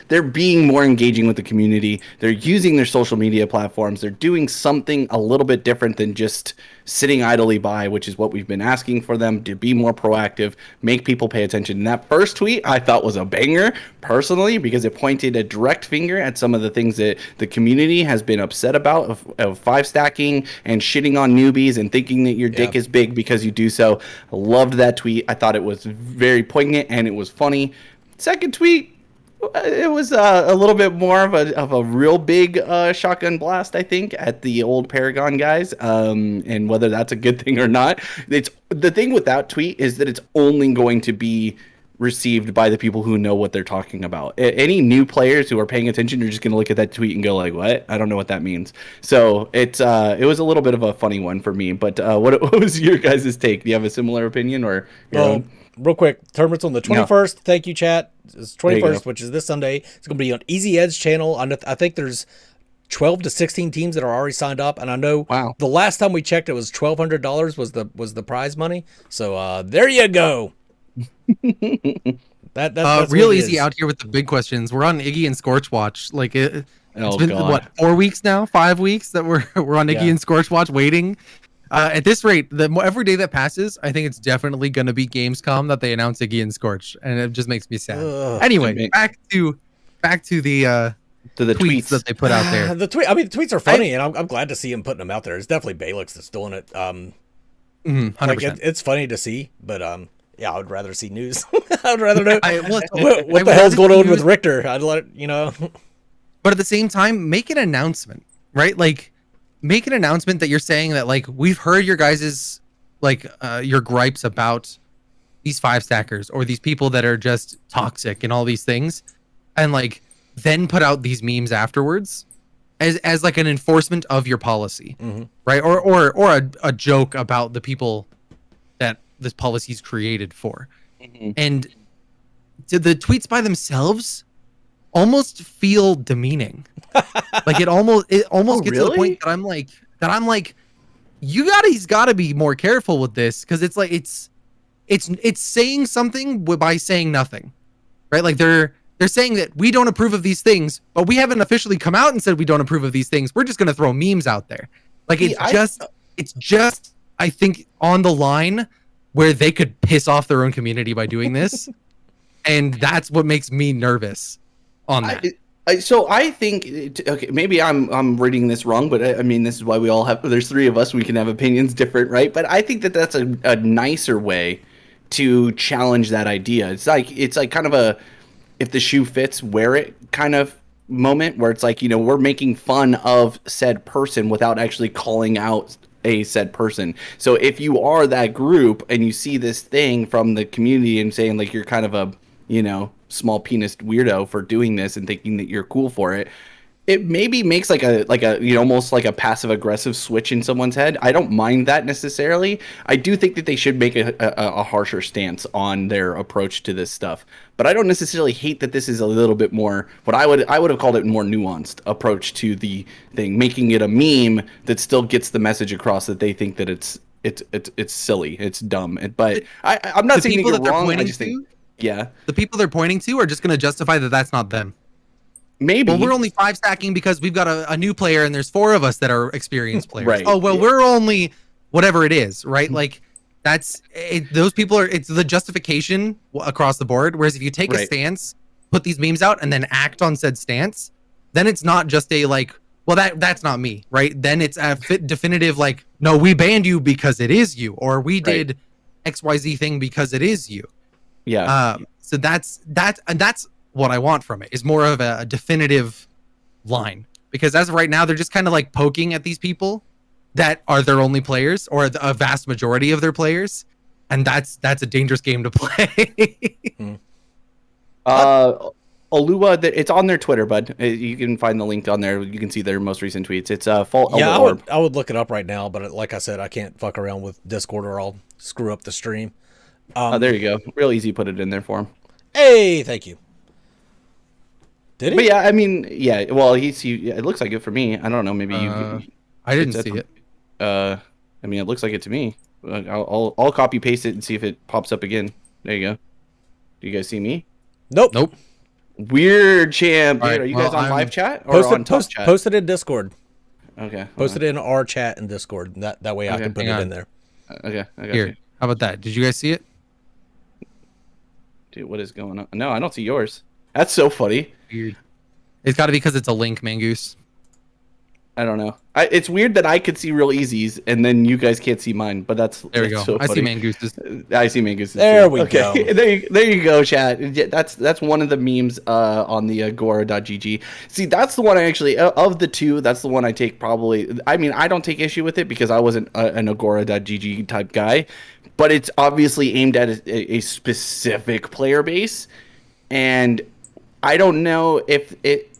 they're being more engaging with the community. They're using their social media platforms. They're doing something a little bit different than just sitting idly by, which is what we've been asking for them to be more proactive, make people pay attention. And that first tweet I thought was a banger personally, because it pointed a direct finger at some of the things that the community has been upset about of five stacking and shitting on newbies and thinking that your dick is big because you do so. I loved that tweet. I thought it was very poignant and it was funny. Second tweet, it was a little bit more of a real big shotgun blast, I think, at the old Paragon guys, and whether that's a good thing or not. It's the thing with that tweet is that it's only going to be received by the people who know what they're talking about. Any new players who are paying attention are just going to look at that tweet and go like, "What? I don't know what that means." So it was a little bit of a funny one for me. But what was your guys' take? Do you have a similar opinion or your own? Real quick, tournament's on the 21st. Thank you, chat. It's 21st, which is this Sunday. It's going to be on Easy Edge channel. I think there's 12 to 16 teams that are already signed up, and I know the last time we checked, it was $1,200 was the prize money. So there you go. That's real easy out here with the big questions. We're on Iggy and Scorch Watch. Like it's been what 4 weeks now, 5 weeks that we're on Iggy and Scorch Watch waiting. At this rate, every day that passes, I think it's definitely going to be Gamescom that they announce Iggy and Scorch, and it just makes me sad. Anyway, back to the tweets that they put out there. The tweets are funny, and I'm glad to see him putting them out there. It's definitely Balix that's doing it. 100%. Like it's funny to see, but yeah, I would rather see news. I would rather know what the hell's going on with Richter. I'd let it, But at the same time, make an announcement, right? Like, make an announcement that you're saying that, like, we've heard your guys's, like, your gripes about these 5-stackers or these people that are just toxic and all these things, and like then put out these memes afterwards as like an enforcement of your policy, right? Or a joke about the people that this policy is created for. And the tweets by themselves almost feel demeaning. Like it almost gets to the point that I'm like, you guys got to be more careful with this, because it's like it's saying something by saying nothing, right? Like they're saying that we don't approve of these things, but we haven't officially come out and said we don't approve of these things. We're just going to throw memes out there. Like it's just I think on the line where they could piss off their own community by doing this, and that's what makes me nervous on that. So I think, okay, maybe I'm reading this wrong, but I mean, this is why we all have, there's 3 of us, we can have opinions different, right? But I think that that's a nicer way to challenge that idea. It's like kind of a, if the shoe fits, wear it kind of moment, where it's like, we're making fun of said person without actually calling out a said person. So if you are that group and you see this thing from the community and saying like you're kind of a, small penis weirdo for doing this and thinking that you're cool for it, it maybe makes like a almost like a passive aggressive switch in someone's head. I don't mind that necessarily. I do think that they should make a harsher stance on their approach to this stuff, but I don't necessarily hate that this is a little bit more what I would have called it more nuanced approach to the thing, making it a meme that still gets the message across that they think that it's silly, it's dumb. But I'm not saying that you're wrong. I just think the people they're pointing to are just going to justify that that's not them. Maybe. Well, we're only 5-stacking because we've got a new player and there's 4 of us that are experienced players. Right. Oh, well, we're only whatever it is, right? Like that's it, those people are, it's the justification across the board. Whereas if you take a stance, put these memes out and then act on said stance, then it's not just a like, well, that's not me, right? Then it's a definitive like, no, we banned you because it is you, or we did XYZ thing because it is you. Yeah. So that's what I want from it, is more of a definitive line, because as of right now, they're just kind of like poking at these people that are their only players, or a vast majority of their players. And that's a dangerous game to play. Olua, it's on their Twitter, bud. You can find the link on there. You can see their most recent tweets. It's Fault. Yeah, I would look it up right now, but like I said, I can't fuck around with Discord or I'll screw up the stream. There you go. Real easy. Put it in there for him. Hey, thank you. Did he? But yeah, I mean, yeah. Well, it looks like it for me. I don't know. Maybe you. I didn't see it. I mean, it looks like it to me. I'll copy paste it and see if it pops up again. There you go. Do you guys see me? Nope. Weird, champ. Dude, are you guys on live chat or on top chat? Post it in Discord. Okay. Post it in our chat in Discord. That way I can put it in there. Okay. I got Here. you. How about that? Did you guys see it? Dude, what is going on? No, I don't see yours. That's so funny. Weird. It's got to be because it's a link, Mangoose. I don't know. It's weird that I could see real easies and then you guys can't see mine, but there we go. So I funny. see mangooses. I see mangooses. There too. we go. There you go, chat. Yeah, that's one of the memes on the agora.gg. See, that's the one I actually of the two. That's the one I take probably. I mean, I don't take issue with it because I wasn't an agora.gg type guy, but it's obviously aimed at a specific player base, and I don't know if it.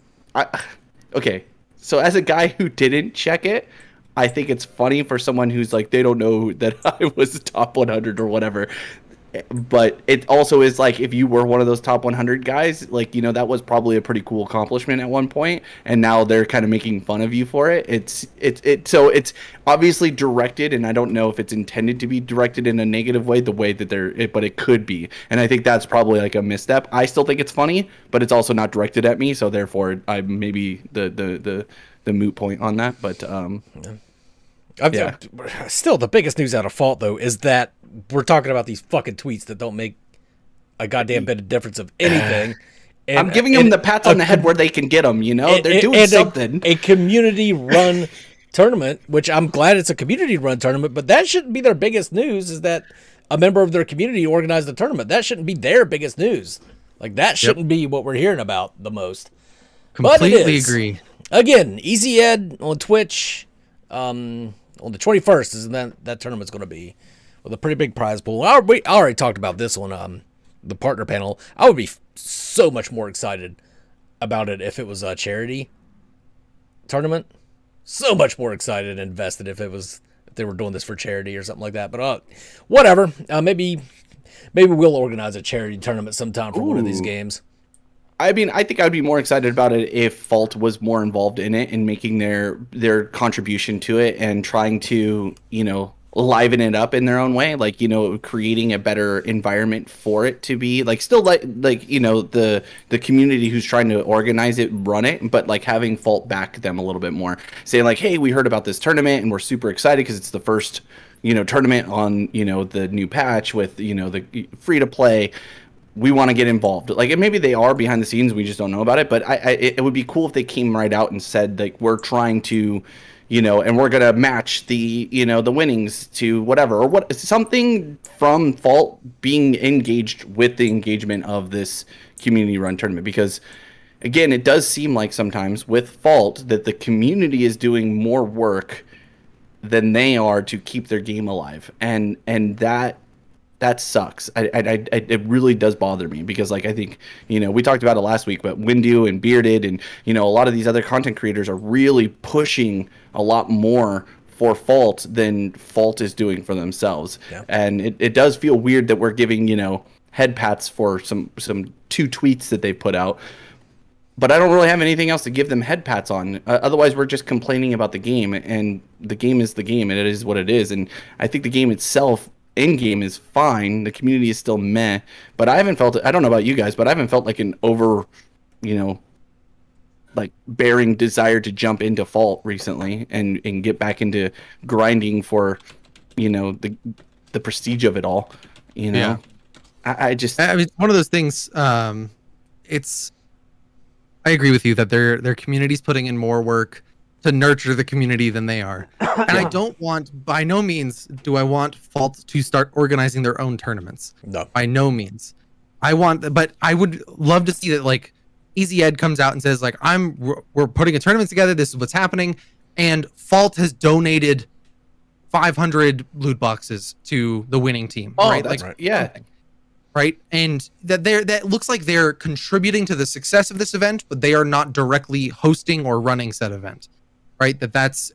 Okay. So as a guy who didn't check it, I think it's funny for someone who's like, they don't know that I was top 100 or whatever. But it also is like, if you were one of those top 100 guys, like, you know, that was probably a pretty cool accomplishment at one point, and now they're kind of making fun of you for it. So it's obviously directed, and I don't know if it's intended to be directed in a negative way, the way that but it could be. And I think that's probably like a misstep. I still think it's funny, but it's also not directed at me, so therefore I maybe the moot point on that. But yeah. Still, the biggest news out of Fault, though, is that we're talking about these fucking tweets that don't make a goddamn bit of difference of anything. And, I'm giving them the pats on the head where they can get them, you know? They're doing something. A community-run tournament, which I'm glad it's a community-run tournament, but that shouldn't be their biggest news, is that a member of their community organized the tournament. That shouldn't be their biggest news. Like, that shouldn't be what we're hearing about the most. Completely agree. Again, Easy Ed on Twitch, on the 21st is that tournament's going to be with a pretty big prize pool. I already talked about this on the partner panel. I would be so much more excited about it if it was a charity tournament. So much more excited and invested if they were doing this for charity or something like that. But whatever. Maybe we'll organize a charity tournament sometime for one of these games. I mean, I think I'd be more excited about it if Fault was more involved in it and making their contribution to it and trying to, you know, liven it up in their own way, like, you know, creating a better environment for it to be like still like you know, the community who's trying to organize it, run it, but like having Fault back them a little bit more, saying like, hey, we heard about this tournament and we're super excited because it's the first, you know, tournament on, you know, the new patch with, you know, the free to play. We want to get involved. Like, and maybe they are behind the scenes, we just don't know about it, but it would be cool if they came right out and said, like, we're trying to, you know, and we're going to match the, you know, the winnings to whatever, or what, something from Fault being engaged with the engagement of this community run tournament. Because again, it does seem like sometimes with Fault that the community is doing more work than they are to keep their game alive. And that sucks. It really does bother me because, like, I think, you know, we talked about it last week, but Windu and Bearded and, you know, a lot of these other content creators are really pushing a lot more for Fault than Fault is doing for themselves. Yeah. And it does feel weird that we're giving, you know, head pats for some 2 tweets that they put out. But I don't really have anything else to give them head pats on. Otherwise, we're just complaining about the game, and the game is the game, and it is what it is. And I think the game itself in-game is fine. The community is still meh, but I haven't felt it. I don't know about you guys, but I haven't felt like an over, you know, like bearing desire to jump into Fault recently and get back into grinding for, you know, the prestige of it all. You know, yeah. I mean, it's one of those things. I agree with you that their community's putting in more work to nurture the community than they are. And I don't want, by no means do I want Fault to start organizing their own tournaments. No. By no means. But I would love to see that, like, Easy Ed comes out and says, like, we're putting a tournament together, this is what's happening, and Fault has donated 500 loot boxes to the winning team. Oh, right? That's like, right. Yeah. Right? And that looks like they're contributing to the success of this event, but they are not directly hosting or running said event. Right,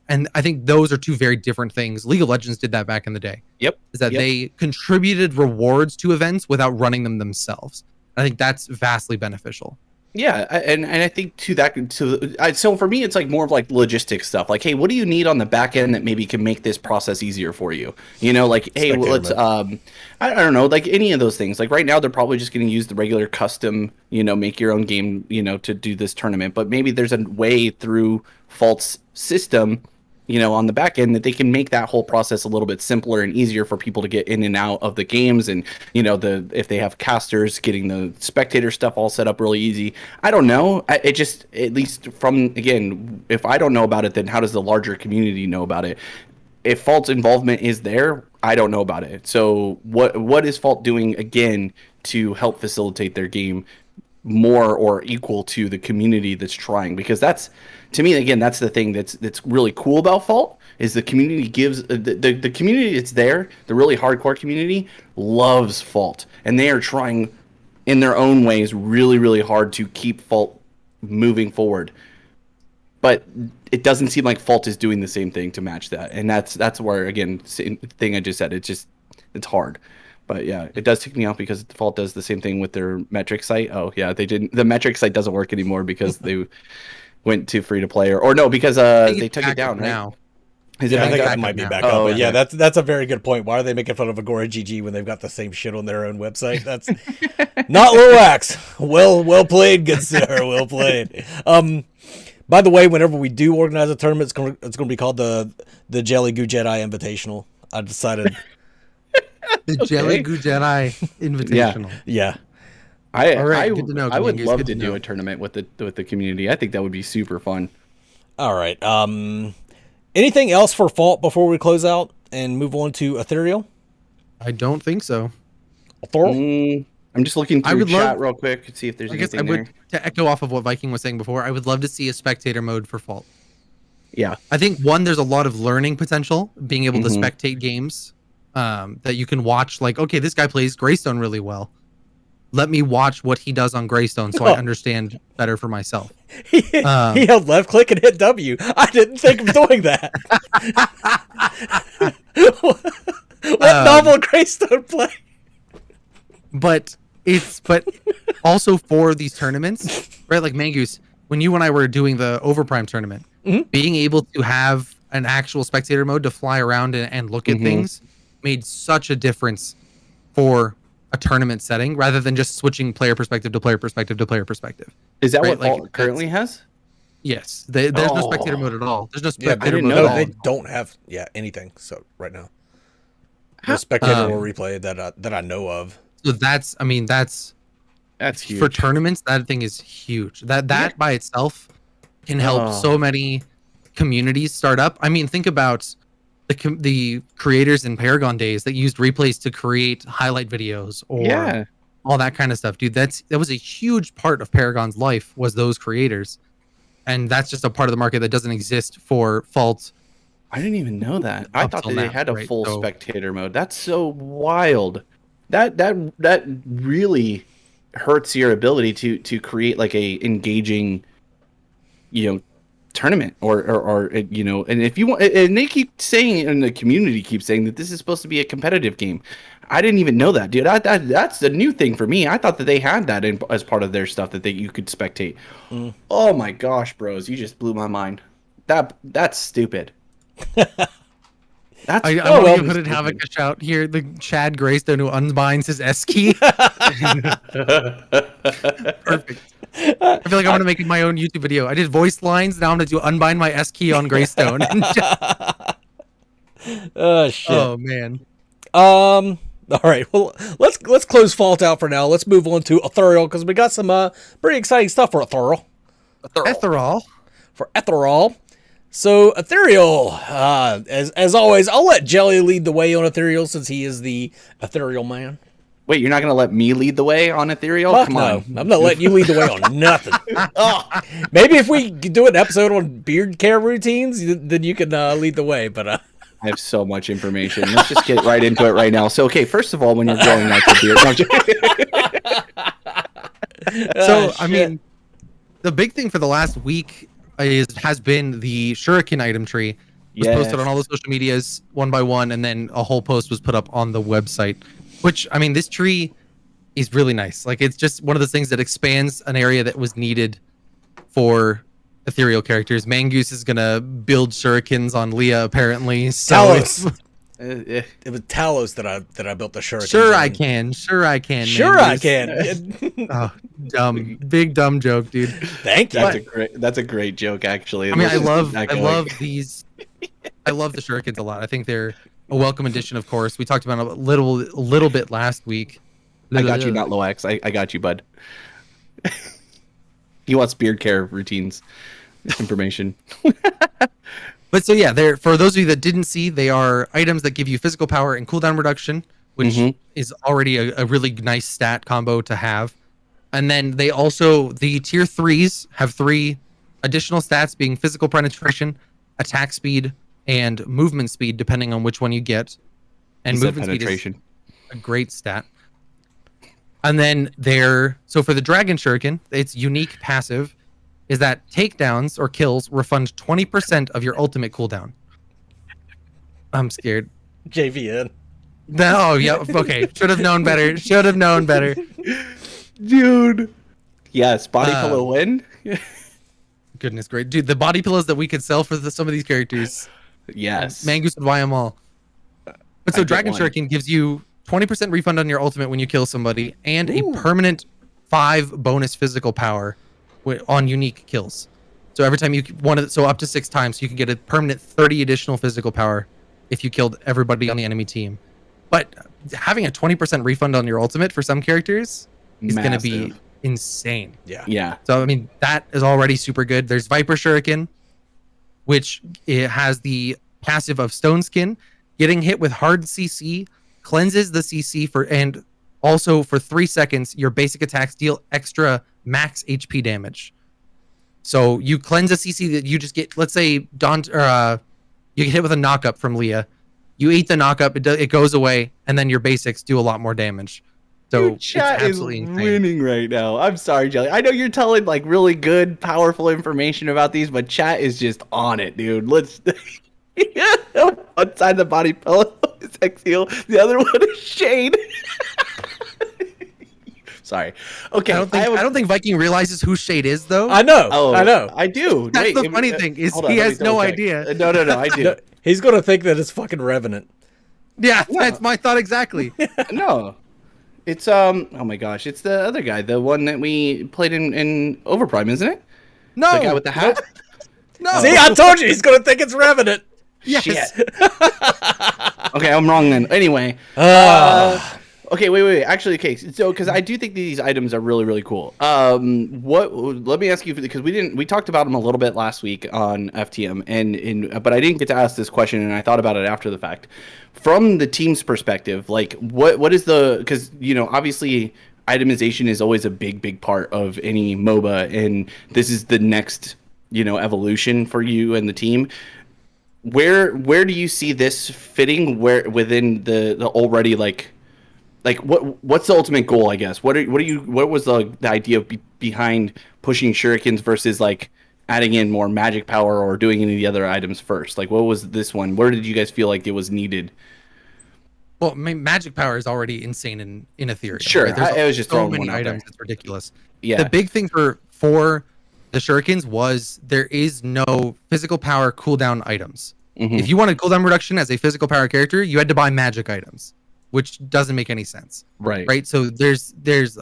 and I think those are 2 very different things. League of Legends did that back in the day. Yep. Is that they contributed rewards to events without running them themselves. I think that's vastly beneficial. Yeah, and I think so for me, it's like more of like logistics stuff. Like, hey, what do you need on the back end that maybe can make this process easier for you? You know, like, hey, let's I don't know, like any of those things. Like right now, they're probably just going to use the regular custom, you know, make your own game, you know, to do this tournament. But maybe there's a way through Fault's system on the back end, that they can make that whole process a little bit simpler and easier for people to get in and out of the games. And, if they have casters, getting the spectator stuff all set up really easy. I don't know. It just, at least from, again, if I don't know about it, then how does the larger community know about it? If Fault's involvement is there, I don't know about it. So what is Fault doing, again, to help facilitate their game more or equal to the community that's trying? Because that's, to me, again, that's the thing that's really cool about Fault, is the community gives the community that's there, the really hardcore community loves Fault, and they are trying in their own ways really, really hard to keep Fault moving forward. But it doesn't seem like Fault is doing the same thing to match that, and that's where, again, same thing I just said. It's hard. But yeah, it does tick me off because Fault does the same thing with their metric site. Oh yeah, they didn't. The metric site doesn't work anymore because they went to free to play, or no, because they took it down now. Is it? I think that might be back up. But yeah, that's a very good point. Why are they making fun of Agora GG when they've got the same shit on their own website? That's not Lorax. Well played, good sir. Well played. By the way, whenever we do organize a tournament, it's going to be called the Jelly Goo Jedi Invitational. I decided. The Jelly Goo Jedi Invitational. Yeah. Good to know. I would love to do a tournament with the community. I think that would be super fun. All right. Anything else for Fault before we close out and move on to Ethereal? I don't think so. Ethereal? I'm just looking through chat real quick to see if there's anything there. To echo off of what Viking was saying before, I would love to see a spectator mode for Fault. Yeah. I think, one, there's a lot of learning potential, being able to spectate games that you can watch. Like, okay, this guy plays Greystone really well. Let me watch what he does on Greystone so I understand better for myself. He held left click and hit W. I didn't think of doing that. What novel Greystone play? But also for these tournaments, right? Like Mangoose, when you and I were doing the Overprime tournament, being able to have an actual spectator mode to fly around and look at things made such a difference for a tournament setting, rather than just switching player perspective to player perspective to player perspective. Is that what Fault currently has? Yes. There's no spectator mode at all. There's no spectator mode at all. They don't have anything. So right now, no spectator or replay that I know of. So that's huge. For tournaments. That thing is huge. That by itself can help so many communities start up. I mean, think about the creators in Paragon days that used replays to create highlight videos or all that kind of stuff, dude. That was a huge part of Paragon's life, was those creators, and that's just a part of the market that doesn't exist for Fault. I didn't even know that. I thought that they had a full spectator mode. That's so wild. That really hurts your ability to create like a engaging, tournament or and if you want, and they keep saying, and the community keeps saying that this is supposed to be a competitive game. I didn't even know that, dude. That's the new thing for me. I thought that they had that as part of their stuff, that you could spectate. Oh my gosh, bros, you just blew my mind. That's stupid. I want to put it Havoc a shout here. The Chad Greystone who unbinds his S key. Perfect. I feel like I want to make my own YouTube video. I did voice lines. Now I'm going to do unbind my S key on Greystone. Oh shit. Oh man. All right. Well, let's close Fault out for now. Let's move on to Ethereal, because we got some pretty exciting stuff for Ethereal. For Ethereal. So Ethereal, as always, I'll let Jelly lead the way on Ethereal, since he is the Ethereal man. Wait, you're not going to let me lead the way on Ethereal? Come on. I'm not letting you lead the way on nothing. Maybe if we do an episode on beard care routines, then you can lead the way. But I have so much information. Let's just get right into it right now. So, okay, first of all, when you're growing out the beard. I mean, the big thing for the last week has been the Shuriken item tree. It was posted on all the social medias one by one, and then a whole post was put up on the website. Which, I mean, this tree is really nice. Like, it's just one of those things that expands an area that was needed for ethereal characters. Mangoose is gonna build shurikens on Leah, apparently. So Talos. It was Talos that I built the shuriken. Sure I can. Sure I can. Oh, dumb, big joke, dude. Thank you. That's a great joke, actually. I mean, I love these I love the shurikens a lot. I think they're a welcome addition, of course. We talked about it a little bit last week. I got you, not low X. I got you, bud. He wants beard care routines information. But so yeah, they're, for those of you that didn't see, they are items that give you physical power and cooldown reduction, which is already a really nice stat combo to have. And then they also, the tier 3s have 3 additional stats, being physical penetration, attack speed, and movement speed, depending on which one you get. And movement speed is a great stat. And then so for the Dragon Shuriken, its unique passive is that takedowns or kills refund 20% of your ultimate cooldown. I'm scared. JVN. No, yeah, okay. Should have known better. Should have known better. Dude. Yes, body pillow win. Goodness great. Dude, the body pillows that we could sell for some of these characters. Yes. Mangoose would buy them all. But so Dragon Shuriken gives you 20% refund on your ultimate when you kill somebody, and a permanent 5 bonus physical power on unique kills. So every time you so up to 6 times, you can get a permanent 30 additional physical power if you killed everybody on the enemy team. But having a 20% refund on your ultimate for some characters is going to be insane. Yeah. So I mean, that is already super good. There's Viper Shuriken, which it has the passive of Stone Skin. Getting hit with hard CC cleanses the CC and also for 3 seconds, your basic attacks deal extra max HP damage. So you cleanse a CC that you just get. Let's say you get hit with a knockup from Leah. You eat the knockup, it goes away, and then your basics do a lot more damage. So Dude, chat it's absolutely is insane. winning right now. I'm sorry, Jelly. I know you're telling like really good, powerful information about these, but chat is just on it, dude. Let's. One side of the body pillow is Ethereal, the other one is Shade. Sorry. Okay. I don't think Viking realizes who Shade is, though. I know. Oh, I know. I do. That's the funny thing is he has no idea. No, I do. No, he's gonna think that it's fucking Revenant. Yeah, that's my thought exactly. No. It's oh my gosh, it's the other guy, the one that we played in Overprime, isn't it? No, The guy with the hat? no. See, I told you he's gonna think it's Revenant. Yes. Shit. Okay, I'm wrong then. Anyway. Okay, wait. Actually, okay. So, because I do think these items are really, really cool. Let me ask you, because we talked about them a little bit last week on FTM, but I didn't get to ask this question, and I thought about it after the fact. From the team's perspective, like, what is because obviously itemization is always a big part of any MOBA, and this is the next evolution for you and the team. Where do you see this fitting? Where within the already like what's the ultimate goal? I guess what was the idea behind pushing shurikens versus like adding in more magic power or doing any of the other items first? Like, what was this one? Where did you guys feel like it was needed? Well, I mean, magic power is already insane in Ethereal. Sure, right? I was just so throwing many one out items. there. It's ridiculous. Yeah. The big thing for the shurikens was there is no physical power cooldown items. If you wanted cooldown reduction as a physical power character, you had to buy magic items, which doesn't make any sense. Right. So there's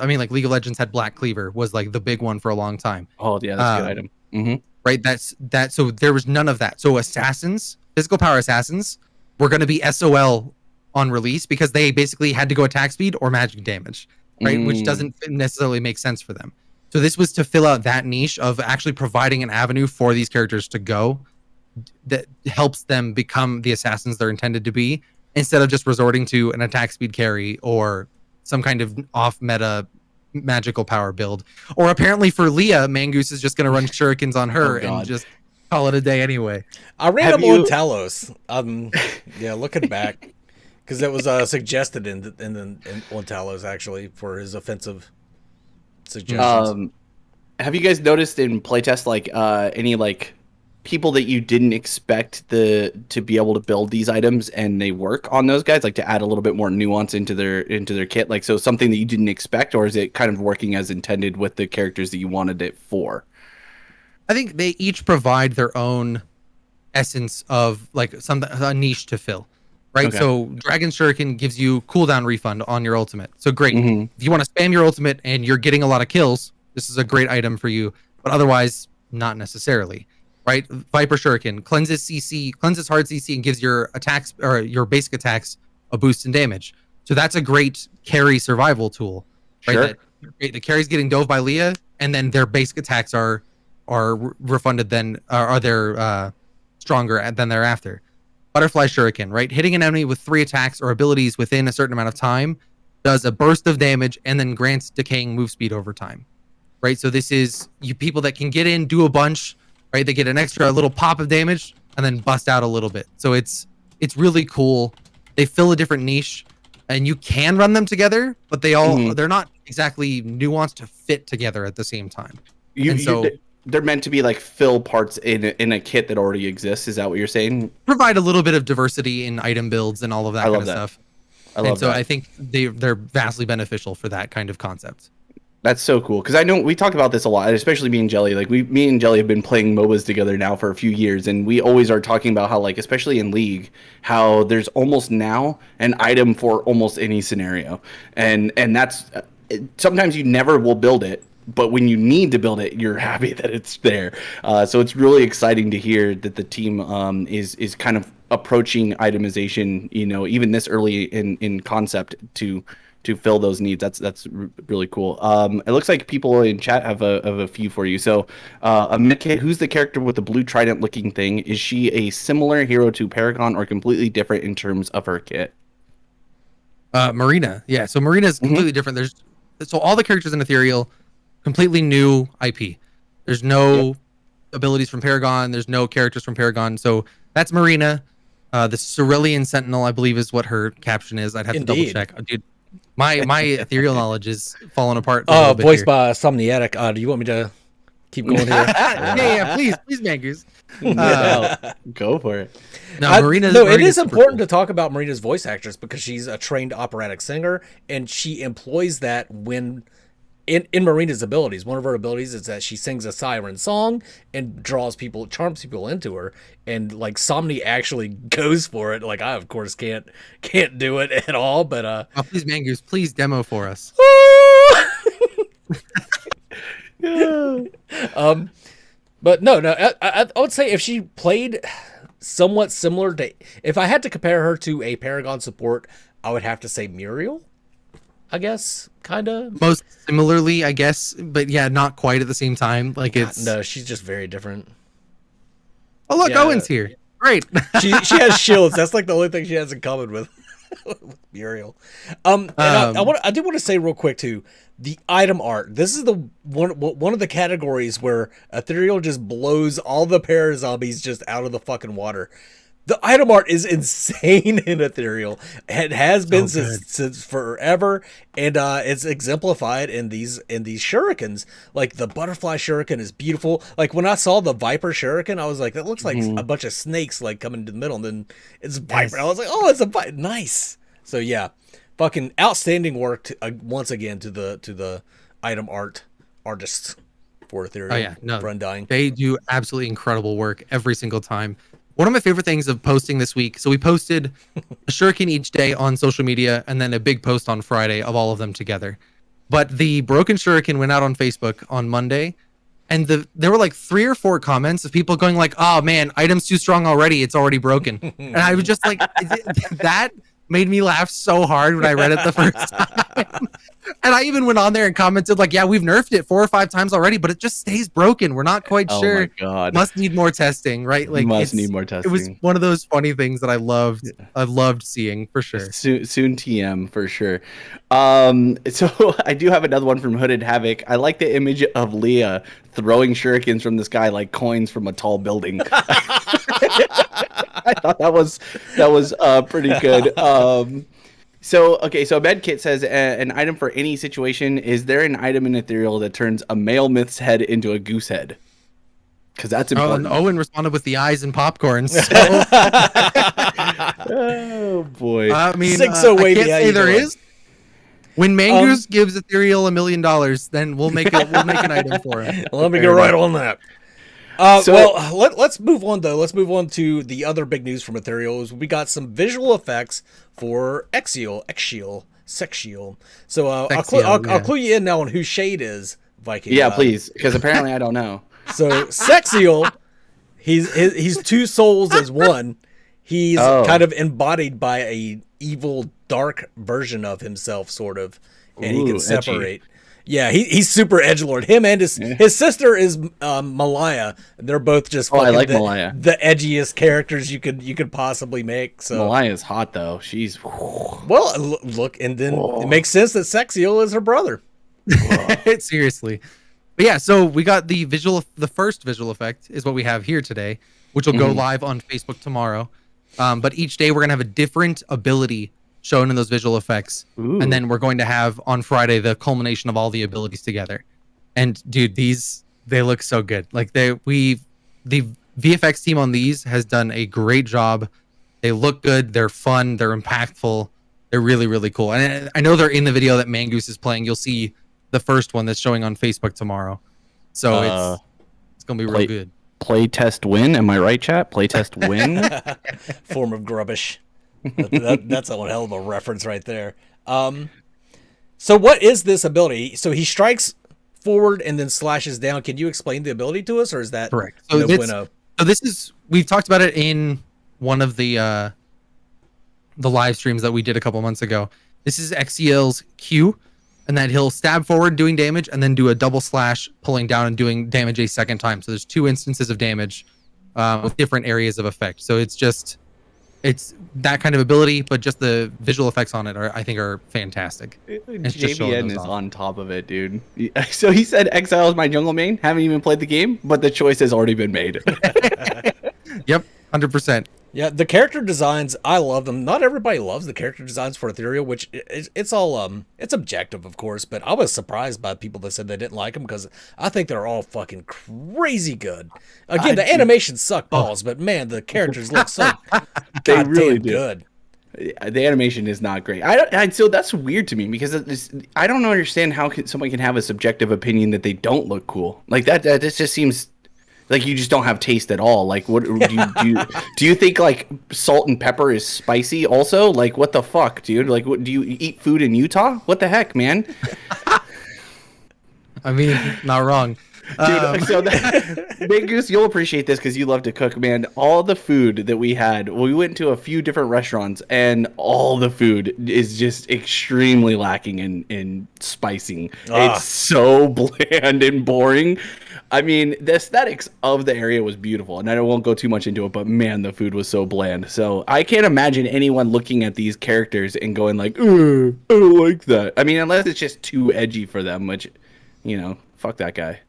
I mean, like League of Legends had Black Cleaver was like the big one for a long time. Oh yeah, that's a good item. Right. So there was none of that. So assassins, physical power assassins, were going to be SOL on release because they basically had to go attack speed or magic damage, right? Which doesn't necessarily make sense for them. So this was to fill out that niche of actually providing an avenue for these characters to go that helps them become the assassins they're intended to be, instead of just resorting to an attack speed carry or some kind of off meta magical power build. Or apparently for Leah, Mangoose is just going to run shurikens on her and just call it a day anyway. I ran him on Talos. Yeah, looking back, because it was suggested in on Talos actually for his offensive suggestions. Have you guys noticed in playtest like any like people that you didn't expect to be able to build these items and they work on those guys, like to add a little bit more nuance into their kit, like so something that you didn't expect, or is it kind of working as intended with the characters that you wanted it for? I think they each provide their own essence of like a niche to fill, right? Okay. So Dragon Shuriken gives you cooldown refund on your ultimate. So great. If you want to spam your ultimate and you're getting a lot of kills, this is a great item for you, but otherwise not necessarily. right? Viper Shuriken cleanses CC, cleanses hard CC, and gives your attacks or your basic attacks a boost in damage. So that's a great carry survival tool, right? Sure. The carry's getting dove by Leah, and then their basic attacks are refunded. Then are they're stronger than thereafter. Butterfly Shuriken, right? Hitting an enemy with 3 attacks or abilities within a certain amount of time does a burst of damage and then grants decaying move speed over time, right? So this is you people that can get in, do a bunch, right? They get an extra little pop of damage and then bust out a little bit. So it's really cool. They fill a different niche, and you can run them together, but they're not exactly nuanced to fit together at the same time. They're meant to be like fill parts in a kit that already exists. Is that what you're saying? Provide a little bit of diversity in item builds and all of that kind of stuff. I think they're vastly beneficial for that kind of concept. That's so cool, because I know we talk about this a lot, especially me and Jelly. Like me and Jelly have been playing MOBAs together now for a few years, and we always are talking about how, like, especially in League, how there's almost now an item for almost any scenario, and that's sometimes you never will build it, but when you need to build it, you're happy that it's there. So it's really exciting to hear that the team is kind of approaching itemization, even this early in concept to fill those needs. That's really cool. It looks like people in chat have a few for you. So Amike, who's the character with the blue trident looking thing? Is she a similar hero to Paragon or completely different in terms of her kit? Marina. Yeah, so Marina is completely different. So all the characters in Ethereal, completely new IP. There's no abilities from Paragon. There's no characters from Paragon. So that's Marina. The Cerulean Sentinel, I believe, is what her caption is. I'd have to double check. Dude, my Ethereal knowledge is falling apart. Oh, voiced by Somniatic. Do you want me to keep going here? yeah, please, Mangers. Go for it. It is important to talk about Marina's voice actress, because she's a trained operatic singer, and she employs that when in Marina's abilities. One of her abilities is that she sings a siren song and charms people into her. And like Somni actually goes for it. Like I, of course, can't do it at all. But please, Mangoose, please demo for us. But no, I would say if she played somewhat similar to, if I had to compare her to a Paragon support, I would have to say Muriel. I guess, kind of. Most similarly, I guess, but yeah, not quite at the same time. Like it's no, she's just very different. Oh look, Owen's here. Great. she has shields. That's like the only thing she has in common with Muriel. I did want to say real quick too, the item art. This is the one of the categories where Ethereal just blows all the para-zombies just out of the fucking water. The item art is insane in Ethereal. It has been since forever, and it's exemplified in these shurikens. Like the butterfly shuriken is beautiful. Like when I saw the viper shuriken, I was like, that looks like a bunch of snakes like coming to the middle, and then it's viper. I was like, oh, it's a viper. Nice. So yeah, fucking outstanding work once again to the item artists for Ethereal. Oh yeah, no, Undying. They do absolutely incredible work every single time. One of my favorite things of posting this week, so we posted a shuriken each day on social media, and then a big post on Friday of all of them together. But the broken shuriken went out on Facebook on Monday, and there were like 3 or 4 comments of people going like, oh man, item's too strong already, it's already broken. And I was just like, that made me laugh so hard when I read it the first time. And I even went on there and commented like, yeah, we've nerfed it 4 or 5 times already, but it just stays broken. We're not quite sure. Oh my God. Must need more testing, right? Like must need more testing. It was one of those funny things that I loved. Yeah. I loved seeing for sure. Soon TM for sure. So I do have another one from Hooded Havoc. I like the image of Leah throwing shurikens from the sky like coins from a tall building. I thought that was pretty good. So Medkit says an item for any situation. Is there an item in Ethereal that turns a male myth's head into a goose head? Because that's important. And Owen responded with the eyes and popcorn. So. Oh boy! I mean, I can't say there is. When Mangoose gives Ethereal $1 million, then we'll make an item for him. Let me get right on that. Let's move on though. Let's move on to the other big news from Ethereal. Is we got some visual effects for Exial. So I'll clue you in now on who Shade is, Viking. Yeah, please, because apparently I don't know. So Sexial, he's two souls as one. He's Oh. kind of embodied by a evil, dark version of himself, sort of, and he Ooh, can separate. Yeah, he's super edgelord. Him and his sister is Malaya. They're both just I like the, Malaya. the edgiest characters you could possibly make. So Malaya's hot though. She's well, look, and then it makes sense that Sexiel is her brother. Seriously. But yeah, so we got the first visual effect is what we have here today, which will go live on Facebook tomorrow. But each day we're gonna have a different ability shown in those visual effects. Ooh. And then we're going to have on Friday the culmination of all the abilities together. And dude, they look so good. Like the VFX team on these has done a great job. They look good, they're fun, they're impactful, they're really, really cool. And I know they're in the video that Mangoose is playing. You'll see the first one that's showing on Facebook tomorrow. So it's gonna be real good. Play test win, am I right, chat? Play test win. Form of grubbish. That's a hell of a reference right there. So what is this ability? So he strikes forward and then slashes down. Can you explain the ability to us, or is that correct? So this is, we've talked about it in one of the live streams that we did a couple months ago. This is Exiel's Q, and that he'll stab forward doing damage and then do a double slash pulling down and doing damage a second time. So there's two instances of damage with different areas of effect. So it's that kind of ability, but just the visual effects on it I think are fantastic. JVN is on top of it, dude. So he said Exile is my jungle main. Haven't even played the game, but the choice has already been made. Yep, 100%. Yeah, the character designs, I love them. Not everybody loves the character designs for Ethereal, which it's all it's objective, of course, but I was surprised by people that said they didn't like them because I think they're all fucking crazy good. Again, the animations suck balls, but man, the characters look so They really do. good. The animation is not great. So that's weird to me because I don't understand how someone can have a subjective opinion that they don't look cool. Like that just seems like you just don't have taste at all. Like, what do you think like salt and pepper is spicy? Also, like, what the fuck, dude? Like, what, do you eat food in Utah? What the heck, man? I mean, not wrong, dude. So Big Goose, you'll appreciate this because you love to cook, man. All the food that we had, we went to a few different restaurants, and all the food is just extremely lacking in spicing. It's so bland and boring. I mean, the aesthetics of the area was beautiful, and I won't go too much into it, but man, the food was so bland. So I can't imagine anyone looking at these characters and going like, I don't like that. I mean, unless it's just too edgy for them, which, fuck that guy.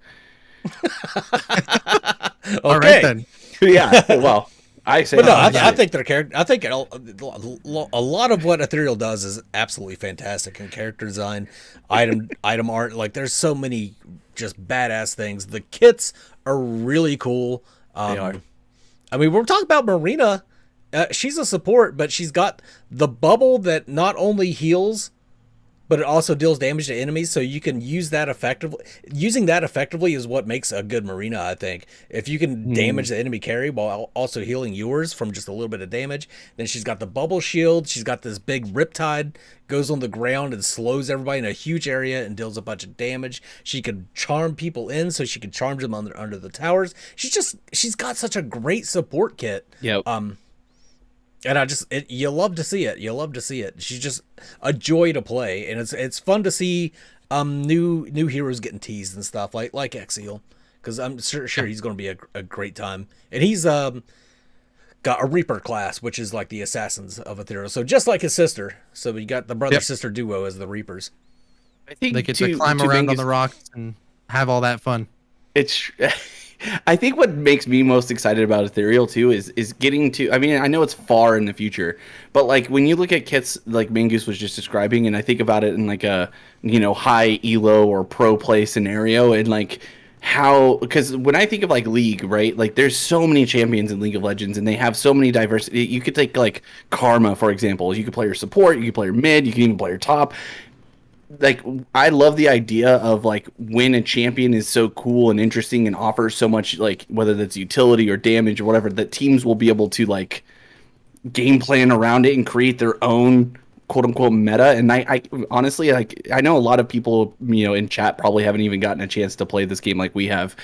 Okay. All right, then. Yeah, well, I say. But no, I think their character. I think a lot of what Ethereal does is absolutely fantastic in character design, item art. Like, there's so many just badass things. The kits are really cool. They are. I mean, we're talking about Marina. She's a support, but she's got the bubble that not only heals, but it also deals damage to enemies, so you can use that effectively. Using that effectively is what makes a good Marina, I think. If you can damage the enemy carry while also healing yours from just a little bit of damage, then she's got the bubble shield, she's got this big Riptide, goes on the ground and slows everybody in a huge area and deals a bunch of damage. She could charm people in, so she could charm them under the towers. She's got such a great support kit. Yep. And you love to see it. You love to see it. She's just a joy to play, and it's fun to see new heroes getting teased and stuff like Exiel, because I'm sure he's going to be a great time. And he's got a Reaper class, which is like the assassins of Ethereal. So just like his sister. So you got the brother sister duo as the Reapers. I think they get to climb around on the rocks and have all that fun. I think what makes me most excited about Ethereal too is getting to. I mean, I know it's far in the future, but like when you look at kits like Mangoose was just describing, and I think about it in like a high elo or pro play scenario, and like how, because when I think of like League, right, like there's so many champions in League of Legends, and they have so many diversity. You could take like Karma for example. You could play your support, you could play your mid, you can even play your top. Like, I love the idea of like when a champion is so cool and interesting and offers so much, like whether that's utility or damage or whatever, that teams will be able to like game plan around it and create their own quote unquote meta. And I honestly, like, I know a lot of people in chat probably haven't even gotten a chance to play this game like we have.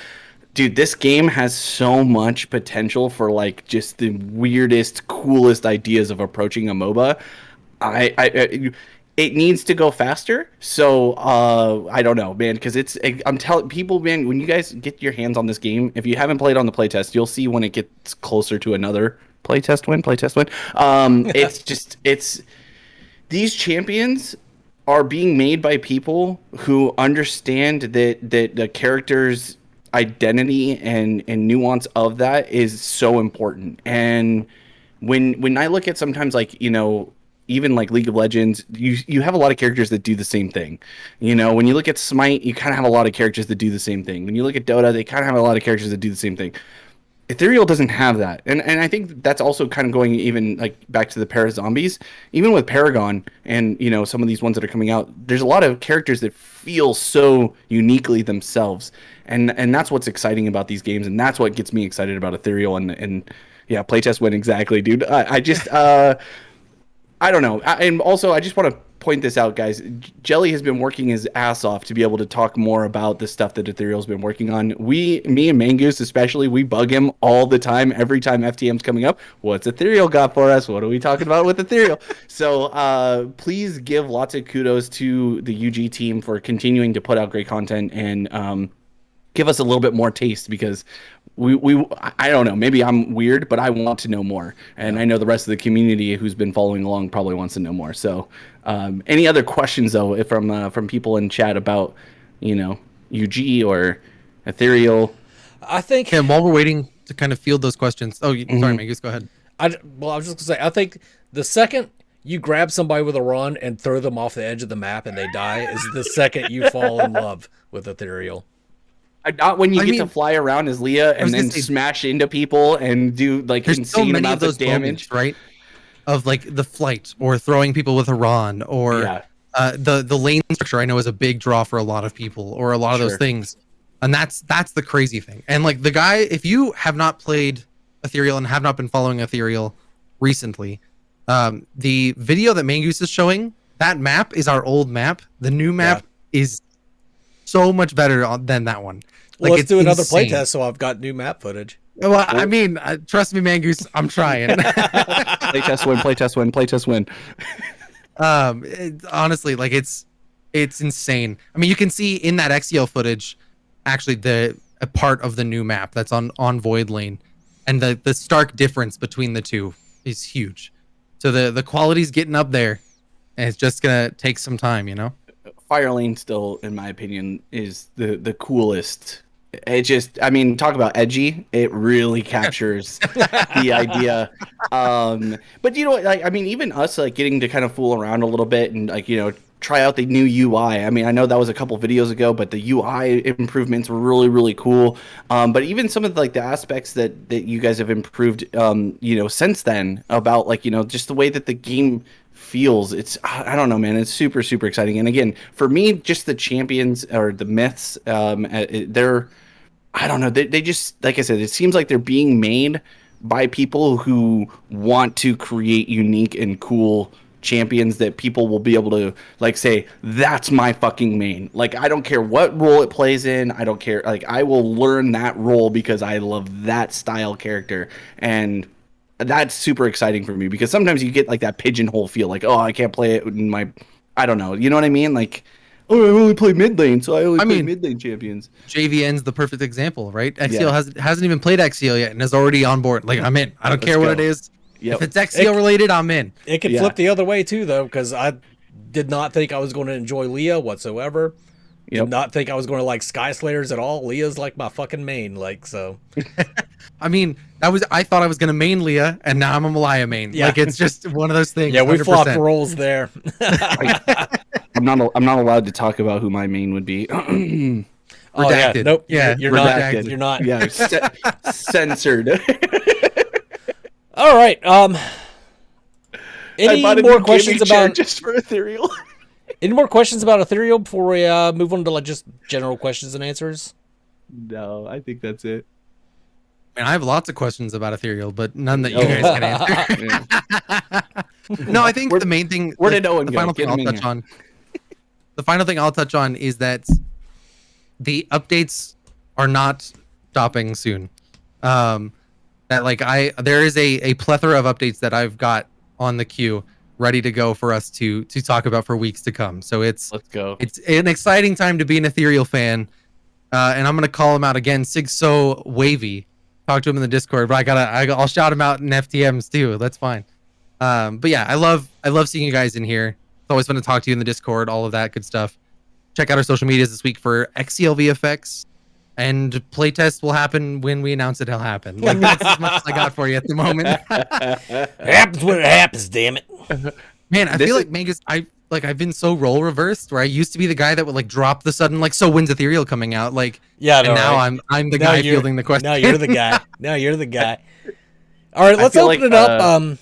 Dude, this game has so much potential for like just the weirdest, coolest ideas of approaching a MOBA. It needs to go faster. So I don't know, man, because I'm telling people, man, when you guys get your hands on this game, if you haven't played on the playtest, you'll see when it gets closer to another playtest win. It's these champions are being made by people who understand that the character's identity and nuance of that is so important. And when I look at sometimes like, even like League of Legends, you have a lot of characters that do the same thing. When you look at Smite, you kind of have a lot of characters that do the same thing. When you look at Dota, they kind of have a lot of characters that do the same thing. Ethereal doesn't have that, and I think that's also kind of going even like back to the Zombies. Even with Paragon and some of these ones that are coming out, there's a lot of characters that feel so uniquely themselves, and that's what's exciting about these games, and that's what gets me excited about Ethereal and yeah, playtest win exactly, dude. I just I don't know, and also I just want to point this out, guys. Jelly has been working his ass off to be able to talk more about the stuff that Ethereal's been working on. Me and Mangoose especially, we bug him all the time. Every time FTM's coming up, what's Ethereal got for us? What are we talking about with Ethereal? So please give lots of kudos to the UG team for continuing to put out great content and give us a little bit more taste, because I don't know, maybe I'm weird, but I want to know more, and I know the rest of the community who's been following along probably wants to know more. So any other questions though from people in chat about UG or Ethereal? I think while we're waiting to kind of field those questions, sorry, Mangus, go ahead. I was just gonna say, I think the second you grab somebody with a run and throw them off the edge of the map and they die is the second you fall in love with Ethereal. Not when you get to fly around as Leah and then smash into people and do like insane amounts of damage, moments, right? Of like the flight or throwing people with a Ron or the lane structure. I know is a big draw for a lot of people, or a lot of those things, and that's the crazy thing. And like the guy, if you have not played Ethereal and have not been following Ethereal recently, the video that Mangoose is showing, that map is our old map. The new map is so much better than that one. Well, let's do another playtest, so I've got new map footage. Well, I mean, trust me, Mangoose, I'm trying. Playtest win. Honestly, like it's insane. I mean, you can see in that XEO footage, actually, a part of the new map that's on Void Lane, and the stark difference between the two is huge. So the quality's getting up there, and it's just gonna take some time, Fire Lane still, in my opinion, is the coolest. It just, I mean, talk about edgy. It really captures the idea. But like, I mean, even us like getting to kind of fool around a little bit and like, try out the new UI. I mean, I know that was a couple videos ago, but the UI improvements were really, really cool. But even some of like the aspects that you guys have improved, since then about like, just the way that the game feels, I don't know, man, it's super, super exciting. And again, for me, just the champions or the myths, they're, I don't know, they just, like I said, it seems like they're being made by people who want to create unique and cool champions that people will be able to like say, that's my fucking main. Like, I don't care what role it plays in, I don't care, like, I will learn that role because I love that style character. And that's super exciting for me, because sometimes you get like that pigeonhole feel, like, oh, I can't play it in my, I don't know, you know what I mean? Like, oh, I only play mid lane, so I only play mid lane champions. JVN's the perfect example, right? XEO hasn't even played XEO yet and is already on board. Like, I'm in. I don't care what it is. Yep. If it's XEO related, I'm in. It could flip the other way too, though, because I did not think I was going to enjoy Leah whatsoever. Did not think I was going to like Sky Slayers at all. Leah's like my fucking main, like, so. I mean, I thought I was going to main Leah, and now I'm a Malaya main. Yeah. Like, it's just one of those things. Yeah, we flopped roles there. I'm not allowed to talk about who my main would be. Redacted. Yeah. Nope. Yeah, you're redacted. Not. You're not. Yeah, censored. All right. Any more questions about just for Ethereal? Any more questions about Ethereal before we move on to like just general questions and answers? No, I think that's it. I have lots of questions about Ethereal, but none that you guys can answer. No, I think the main thing, where did Owen the go? final thing I'll touch on. The final thing I'll touch on is that the updates are not stopping soon. That like there is a plethora of updates that I've got on the queue ready to go for us to talk about for weeks to come. So let's go. It's an exciting time to be an Ethereal fan. And I'm gonna call him out again. Sig so wavy. Talk to him in the Discord, but I'll shout him out in FTMs too. That's fine. But yeah, I love seeing you guys in here. It's always fun to talk to you in the Discord, all of that good stuff. Check out our social medias this week for XCLV effects, and playtest will happen when we announce it'll happen. Like, that's as much as I got for you at the moment. It happens when it happens, damn it. Man, I feel like Mangus, I've been so role reversed where I used to be the guy that would like drop the sudden like, so when's Ethereal coming out? Like, yeah, and now right? I'm the guy fielding the question. Now you're the guy. All right, let's open it up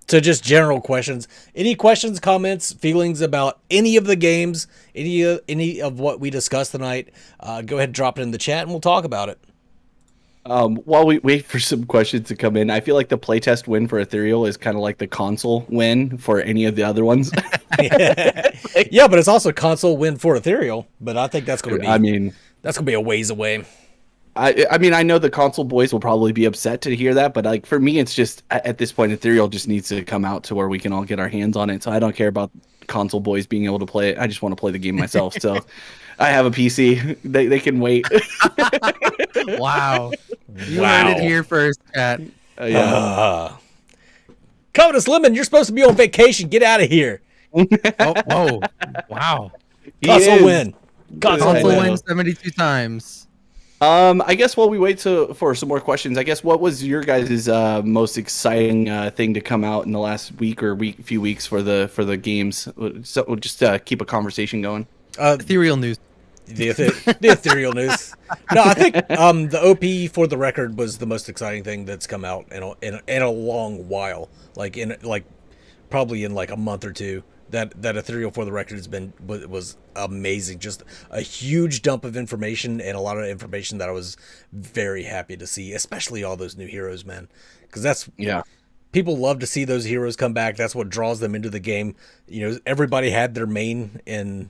to just general questions. Any questions, comments, feelings about any of the games, any of what we discussed tonight? Go ahead and drop it in the chat and we'll talk about it. While we wait for some questions to come in, I feel like the playtest win for Ethereal is kind of like the console win for any of the other ones. Yeah, but it's also console win for Ethereal. But I think that's going to be. I mean, that's going to be a ways away. I mean, I know the console boys will probably be upset to hear that, but like for me, it's just at this point, Ethereal just needs to come out to where we can all get our hands on it. So I don't care about console boys being able to play it. I just want to play the game myself. So I have a PC. They can wait. Wow. You heard it here first, chat. Yeah. Covetous Lemon, you're supposed to be on vacation. Get out of here. Whoa. Wow. Console win. Console win 72 times. I guess while we wait for some more questions, I guess what was your guys' most exciting thing to come out in the last few weeks for the games? So we'll just keep a conversation going. Ethereal news. The Ethereal news. No, I think the OP for the record was the most exciting thing that's come out in a long while. Probably in like a month or two. That Ethereal for the record was amazing. Just a huge dump of information and a lot of information that I was very happy to see, especially all those new heroes, man. Because people love to see those heroes come back. That's what draws them into the game. You know, everybody had their main in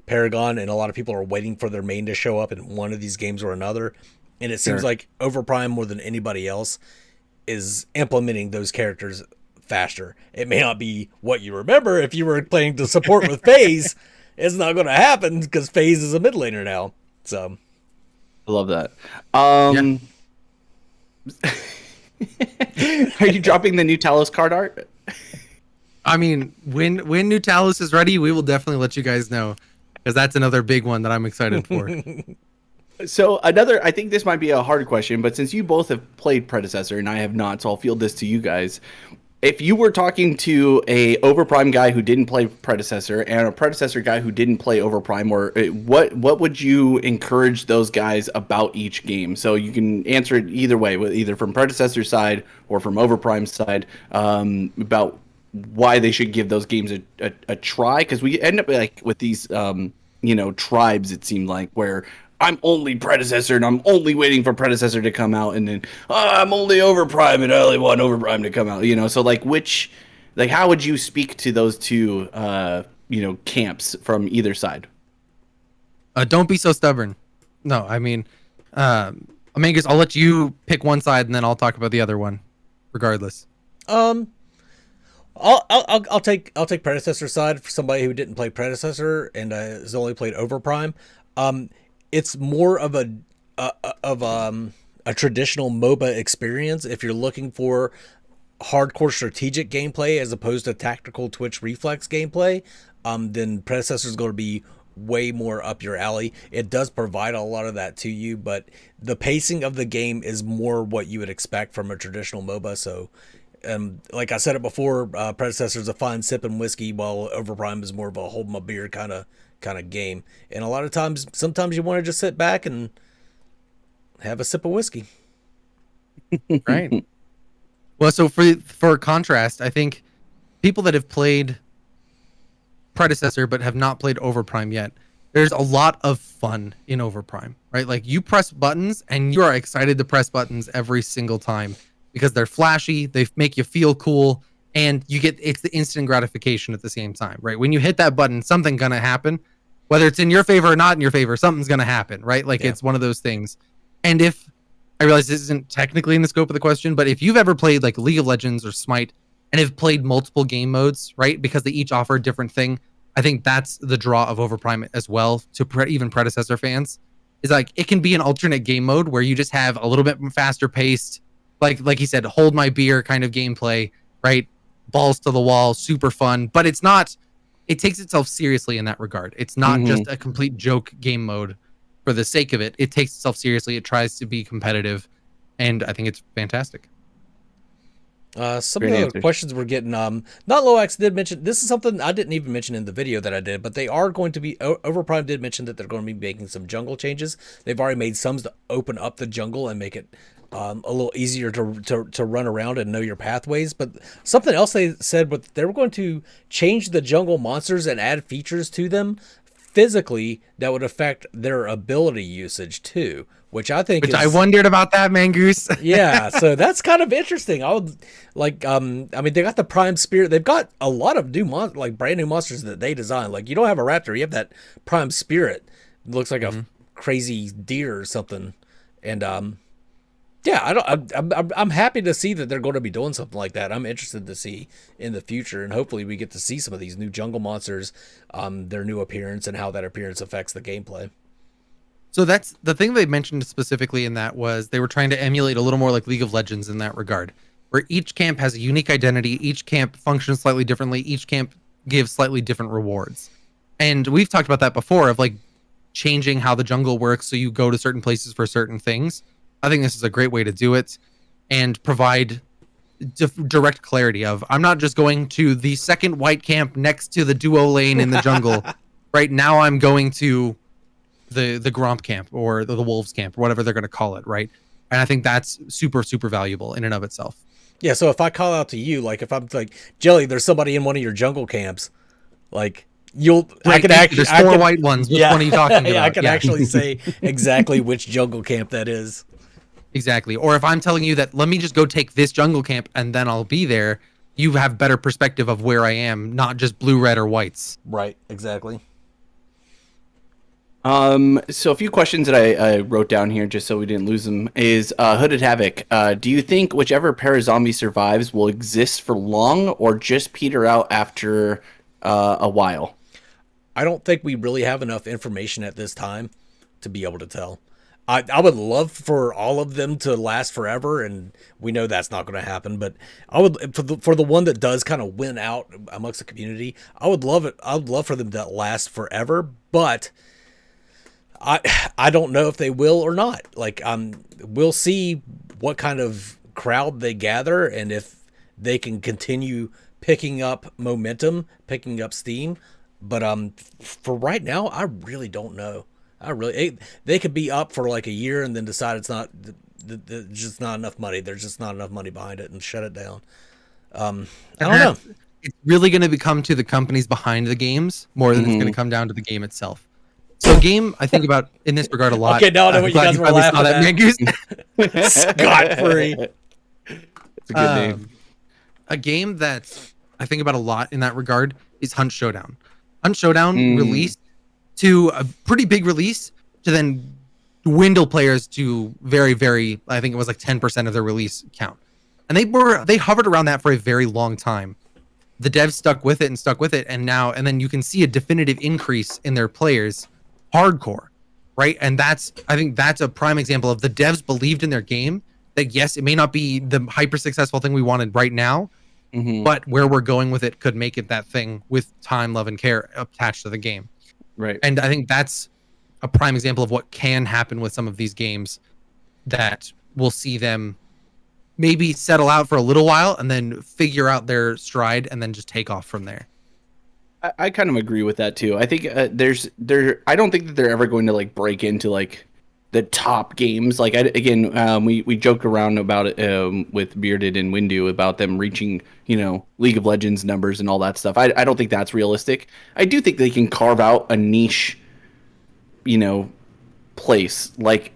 Paragon, and a lot of people are waiting for their main to show up in one of these games or another. And it seems like Overprime, more than anybody else, is implementing those characters faster. It may not be what you remember if you were playing to support with FaZe. It's not going to happen because FaZe is a mid laner now. So I love that. Are you dropping the new Talos card art? I mean, when new Talos is ready, we will definitely let you guys know, because that's another big one that I'm excited for. So I think this might be a hard question, but since you both have played Predecessor and I have not, so I'll field this to you guys. If you were talking to a Overprime guy who didn't play Predecessor and a Predecessor guy who didn't play Overprime, or what would you encourage those guys about each game? So you can answer it either way, either from Predecessor side or from Overprime side, about why they should give those games a try. Because we end up like with these tribes, it seemed like, where I'm only Predecessor and I'm only waiting for Predecessor to come out, and then I'm only Overprime and I only want Overprime to come out. So like how would you speak to those two camps from either side? Don't be so stubborn. No, I mean, Amangus, I'll let you pick one side and then I'll talk about the other one, regardless. I'll take Predecessor side for somebody who didn't play Predecessor and has only played Overprime. It's more of a traditional MOBA experience. If you're looking for hardcore strategic gameplay as opposed to tactical Twitch reflex gameplay, then Predecessor is going to be way more up your alley. It does provide a lot of that to you, but the pacing of the game is more what you would expect from a traditional MOBA. So, like I said it before, Predecessor is a fine sipping whiskey, while Overprime is more of a hold my beer kind of game. And a lot of times, sometimes you want to just sit back and have a sip of whiskey. Right. Well, so for contrast, I think people that have played Predecessor but have not played Overprime yet, there's a lot of fun in Overprime, right? Like, you press buttons and you are excited to press buttons every single time because they're flashy, they make you feel cool, and it's the instant gratification at the same time, right? When you hit that button, something's gonna happen. Whether it's in your favor or not in your favor, something's gonna happen, right? Like, It's one of those things. And if I realize this isn't technically in the scope of the question, but if you've ever played like League of Legends or Smite and have played multiple game modes, right? Because they each offer a different thing. I think that's the draw of Overprime as well to even Predecessor fans. Is like it can be an alternate game mode where you just have a little bit faster paced, like he said, hold my beer kind of gameplay, right? Balls to the wall, super fun, but it's not. It takes itself seriously in that regard. It's not just a complete joke game mode for the sake of it. It takes itself seriously. It tries to be competitive, and I think it's fantastic. Some of the questions we're getting, not Loax did mention, this is something I didn't even mention in the video that I did, but they are going to be, Overprime did mention that they're going to be making some jungle changes. They've already made some to open up the jungle and make it a little easier to run around and know your pathways. But something else they said, but they were going to change the jungle monsters and add features to them physically that would affect their ability usage too. Which I think I wondered about that, Mangoose. Yeah, so that's kind of interesting. I would like, I mean, they got the Prime Spirit. They've got a lot of new brand new monsters that they designed. Like, you don't have a raptor, you have that Prime Spirit. It looks like a crazy deer or something. And yeah, I'm happy to see that they're going to be doing something like that. I'm interested to see in the future, and hopefully we get to see some of these new jungle monsters, their new appearance, and how that appearance affects the gameplay. So that's the thing they mentioned specifically in that was they were trying to emulate a little more like League of Legends in that regard, where each camp has a unique identity, each camp functions slightly differently, each camp gives slightly different rewards. And we've talked about that before of like changing how the jungle works so you go to certain places for certain things. I think this is a great way to do it and provide direct clarity of I'm not just going to the second white camp next to the duo lane in the jungle. Right now I'm going to the Gromp camp or the Wolves camp or whatever they're going to call it, right? And I think that's super, super valuable in and of itself. Yeah, so if I call out to you, like if I'm like, Jelly, there's somebody in one of your jungle camps, like I could actually... There's four white ones. Which one are you talking about? I can actually say exactly which jungle camp that is. Exactly. Or if I'm telling you that, let me just go take this jungle camp and then I'll be there, you have better perspective of where I am, not just blue, red, or whites. Right, exactly. So a few questions that I wrote down here just so we didn't lose them is Hooded Havoc. Do you think whichever Parazombie survives will exist for long or just peter out after a while? I don't think we really have enough information at this time to be able to tell. I would love for all of them to last forever, and we know that's not going to happen. But I would for the one that does kind of win out amongst the community. I would love it. I would love for them to last forever, but I don't know if they will or not. Like we'll see what kind of crowd they gather and if they can continue picking up momentum, picking up steam. But for right now, I really don't know. They could be up for like a year and then decide it's not just not enough money. There's just not enough money behind it and shut it down. I don't know. It's really going to come to the companies behind the games more than it's going to come down to the game itself. So game I think about in this regard a lot. Okay, now I know what you guys were laughing at. Scot-free. It's a good name. A game that I think about a lot in that regard is Hunt Showdown. Hunt Showdown released to a pretty big release to then dwindle players to very, very, I think it was like 10% of their release count. And they hovered around that for a very long time. The devs stuck with it and then you can see a definitive increase in their players hardcore, right? And I think that's a prime example of the devs believed in their game that yes, it may not be the hyper successful thing we wanted right now, but where we're going with it could make it that thing with time, love, and care attached to the game. Right. And I think that's a prime example of what can happen with some of these games that we'll see them maybe settle out for a little while and then figure out their stride and then just take off from there. I kind of agree with that too. I think I don't think that they're ever going to like break into like the top games. Like we joked around about it with Bearded and Windu about them reaching, League of Legends numbers and all that stuff. I don't think that's realistic. I do think they can carve out a niche, place. Like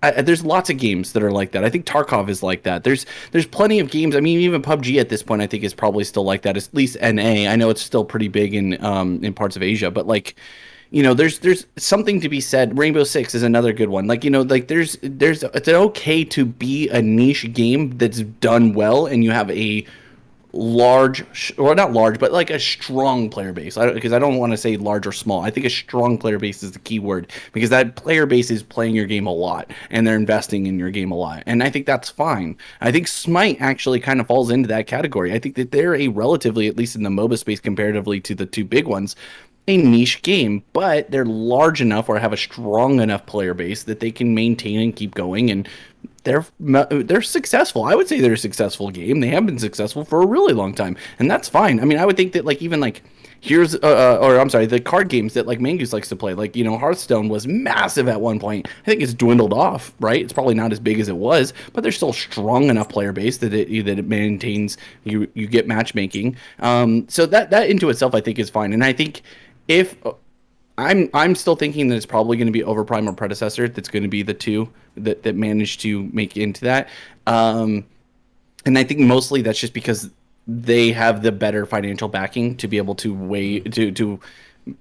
there's lots of games that are like that. I think Tarkov is like that. There's plenty of games. I mean, even PUBG at this point, I think is probably still like that. At least NA. I know it's still pretty big in parts of Asia, but like there's something to be said. Rainbow Six is another good one. Like, like it's okay to be a niche game that's done well, and you have a large, or not large, but like a strong player base. Because I don't want to say large or small. I think a strong player base is the key word, because that player base is playing your game a lot and they're investing in your game a lot. And I think that's fine. I think Smite actually kind of falls into that category. I think that they're a relatively, at least in the MOBA space comparatively to the two big ones, a niche game, but they're large enough or have a strong enough player base that they can maintain and keep going, and they're successful. I would say they're a successful game. They have been successful for a really long time, and that's fine. I mean, I would think that like even like here's or I'm sorry, the card games that like Mangoose likes to play, like Hearthstone was massive at one point. I think it's dwindled off, right? It's probably not as big as it was, but there's still strong enough player base that it maintains. You get matchmaking. So that into itself I think is fine, and I think if I'm still thinking that it's probably going to be Overprime or Predecessor that's going to be the two that manage to make into that. And I think mostly that's just because they have the better financial backing to be able to to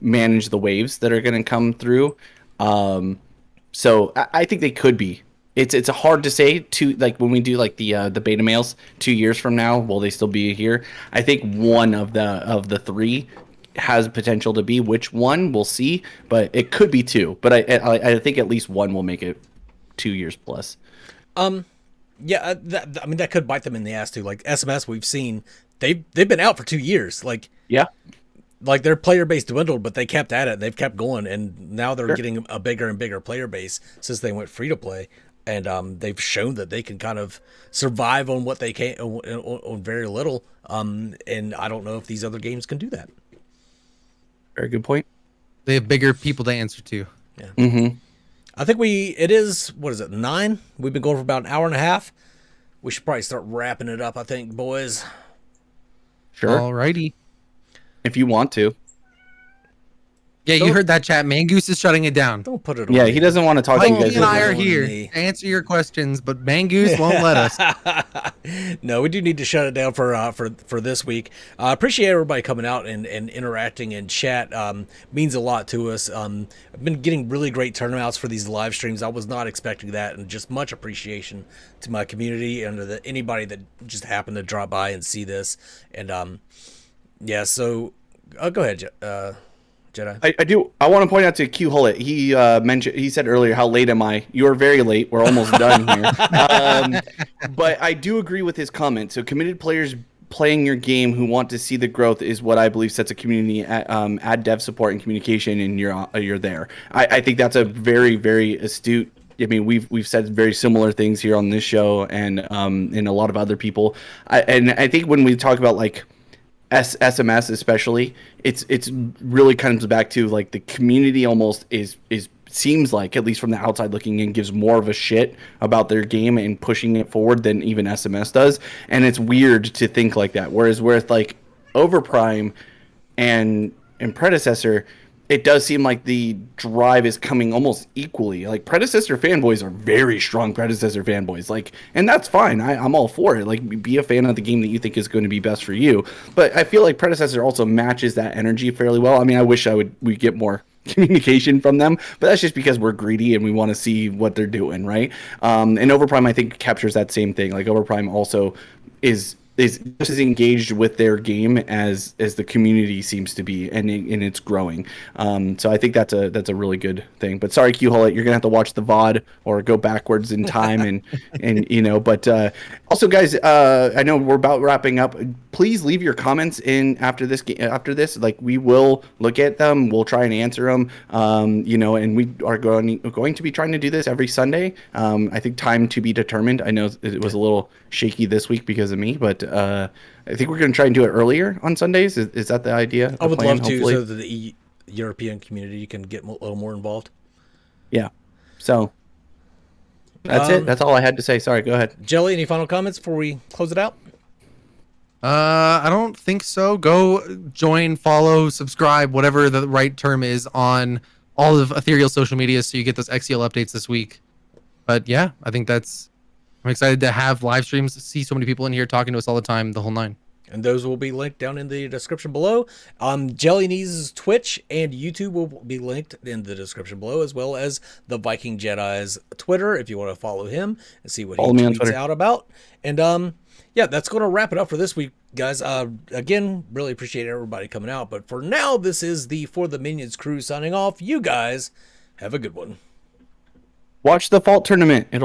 manage the waves that are going to come through. So I think they could be. It's hard to say like when we do like the beta males 2 years from now, will they still be here? I think one of the three has potential to be. Which one, we'll see, but it could be two. But I think at least one will make it 2 years plus. Yeah, I mean that could bite them in the ass too. Like SMS, we've seen they've been out for 2 years. Like like their player base dwindled, but they kept at it. They've kept going, and now they're getting a bigger and bigger player base since they went free to play. And they've shown that they can kind of survive on what they can on very little. And I don't know if these other games can do that. Very good point. They have bigger people to answer to. Yeah. Mm-hmm. I think it is, what is it, 9? We've been going for about an hour and a half. We should probably start wrapping it up, I think, boys. Sure. Alrighty. If you want to. Yeah, you heard that, chat. Mangoose is shutting it down. Don't put it on. Yeah, he doesn't want to talk to you guys. Mikey and I are here to answer your questions, but Mangoose won't let us. No, we do need to shut it down for this week. I appreciate everybody coming out and interacting in chat. Means a lot to us. I've been getting really great turnouts for these live streams. I was not expecting that, and just much appreciation to my community and anybody that just happened to drop by and see this. And yeah, so go ahead, Jedi. I do. I want to point out to Q Hullett. He said earlier, how late am I? You are very late. We're almost done here. But I do agree with his comment. So committed players playing your game who want to see the growth is what I believe sets a community. Add dev support and communication, and you're there. I think that's a very, very astute. I mean, we've said very similar things here on this show and a lot of other people. And I think when we talk about like SMS especially, it's really comes back to like the community almost is seems like, at least from the outside looking in, gives more of a shit about their game and pushing it forward than even SMS does. And it's weird to think like that. Whereas with like Overprime and Predecessor, it does seem like the drive is coming almost equally. Like Predecessor fanboys are very strong Predecessor fanboys, like, and that's fine. I'm all for it. Like, be a fan of the game that you think is going to be best for you. But I feel like Predecessor also matches that energy fairly well. I mean, I wish we get more communication from them, but that's just because we're greedy and we want to see what they're doing, right? And Overprime, I think, captures that same thing. Like Overprime also is just as engaged with their game as the community seems to be, and it's growing. So I think that's a really good thing. But sorry, Q Hullett, you're gonna have to watch the VOD or go backwards in time and But also, guys, I know we're about wrapping up. Please leave your comments in after this. Like, we will look at them. We'll try and answer them. And we are going to be trying to do this every Sunday. I think time to be determined. I know it was a little shaky this week because of me, but I think we're going to try and do it earlier on Sundays. Is that the idea? I would love to, so that the European community can get a little more involved. Yeah. So that's it. That's all I had to say. Sorry, go ahead. Jelly, any final comments before we close it out? I don't think so. Go join, follow, subscribe, whatever the right term is, on all of Ethereal social media so you get those XEL updates this week. But yeah, I think I'm excited to have live streams, see so many people in here talking to us all the time, the whole nine. And those will be linked down in the description below. Jelly Knees' Twitch and YouTube will be linked in the description below, as well as the Viking Jedi's Twitter if you want to follow him and see what he tweets out about. And yeah, that's going to wrap it up for this week, guys. Again, really appreciate everybody coming out. But for now, this is the For the Minions crew signing off. You guys have a good one. Watch the Fault Tournament. It'll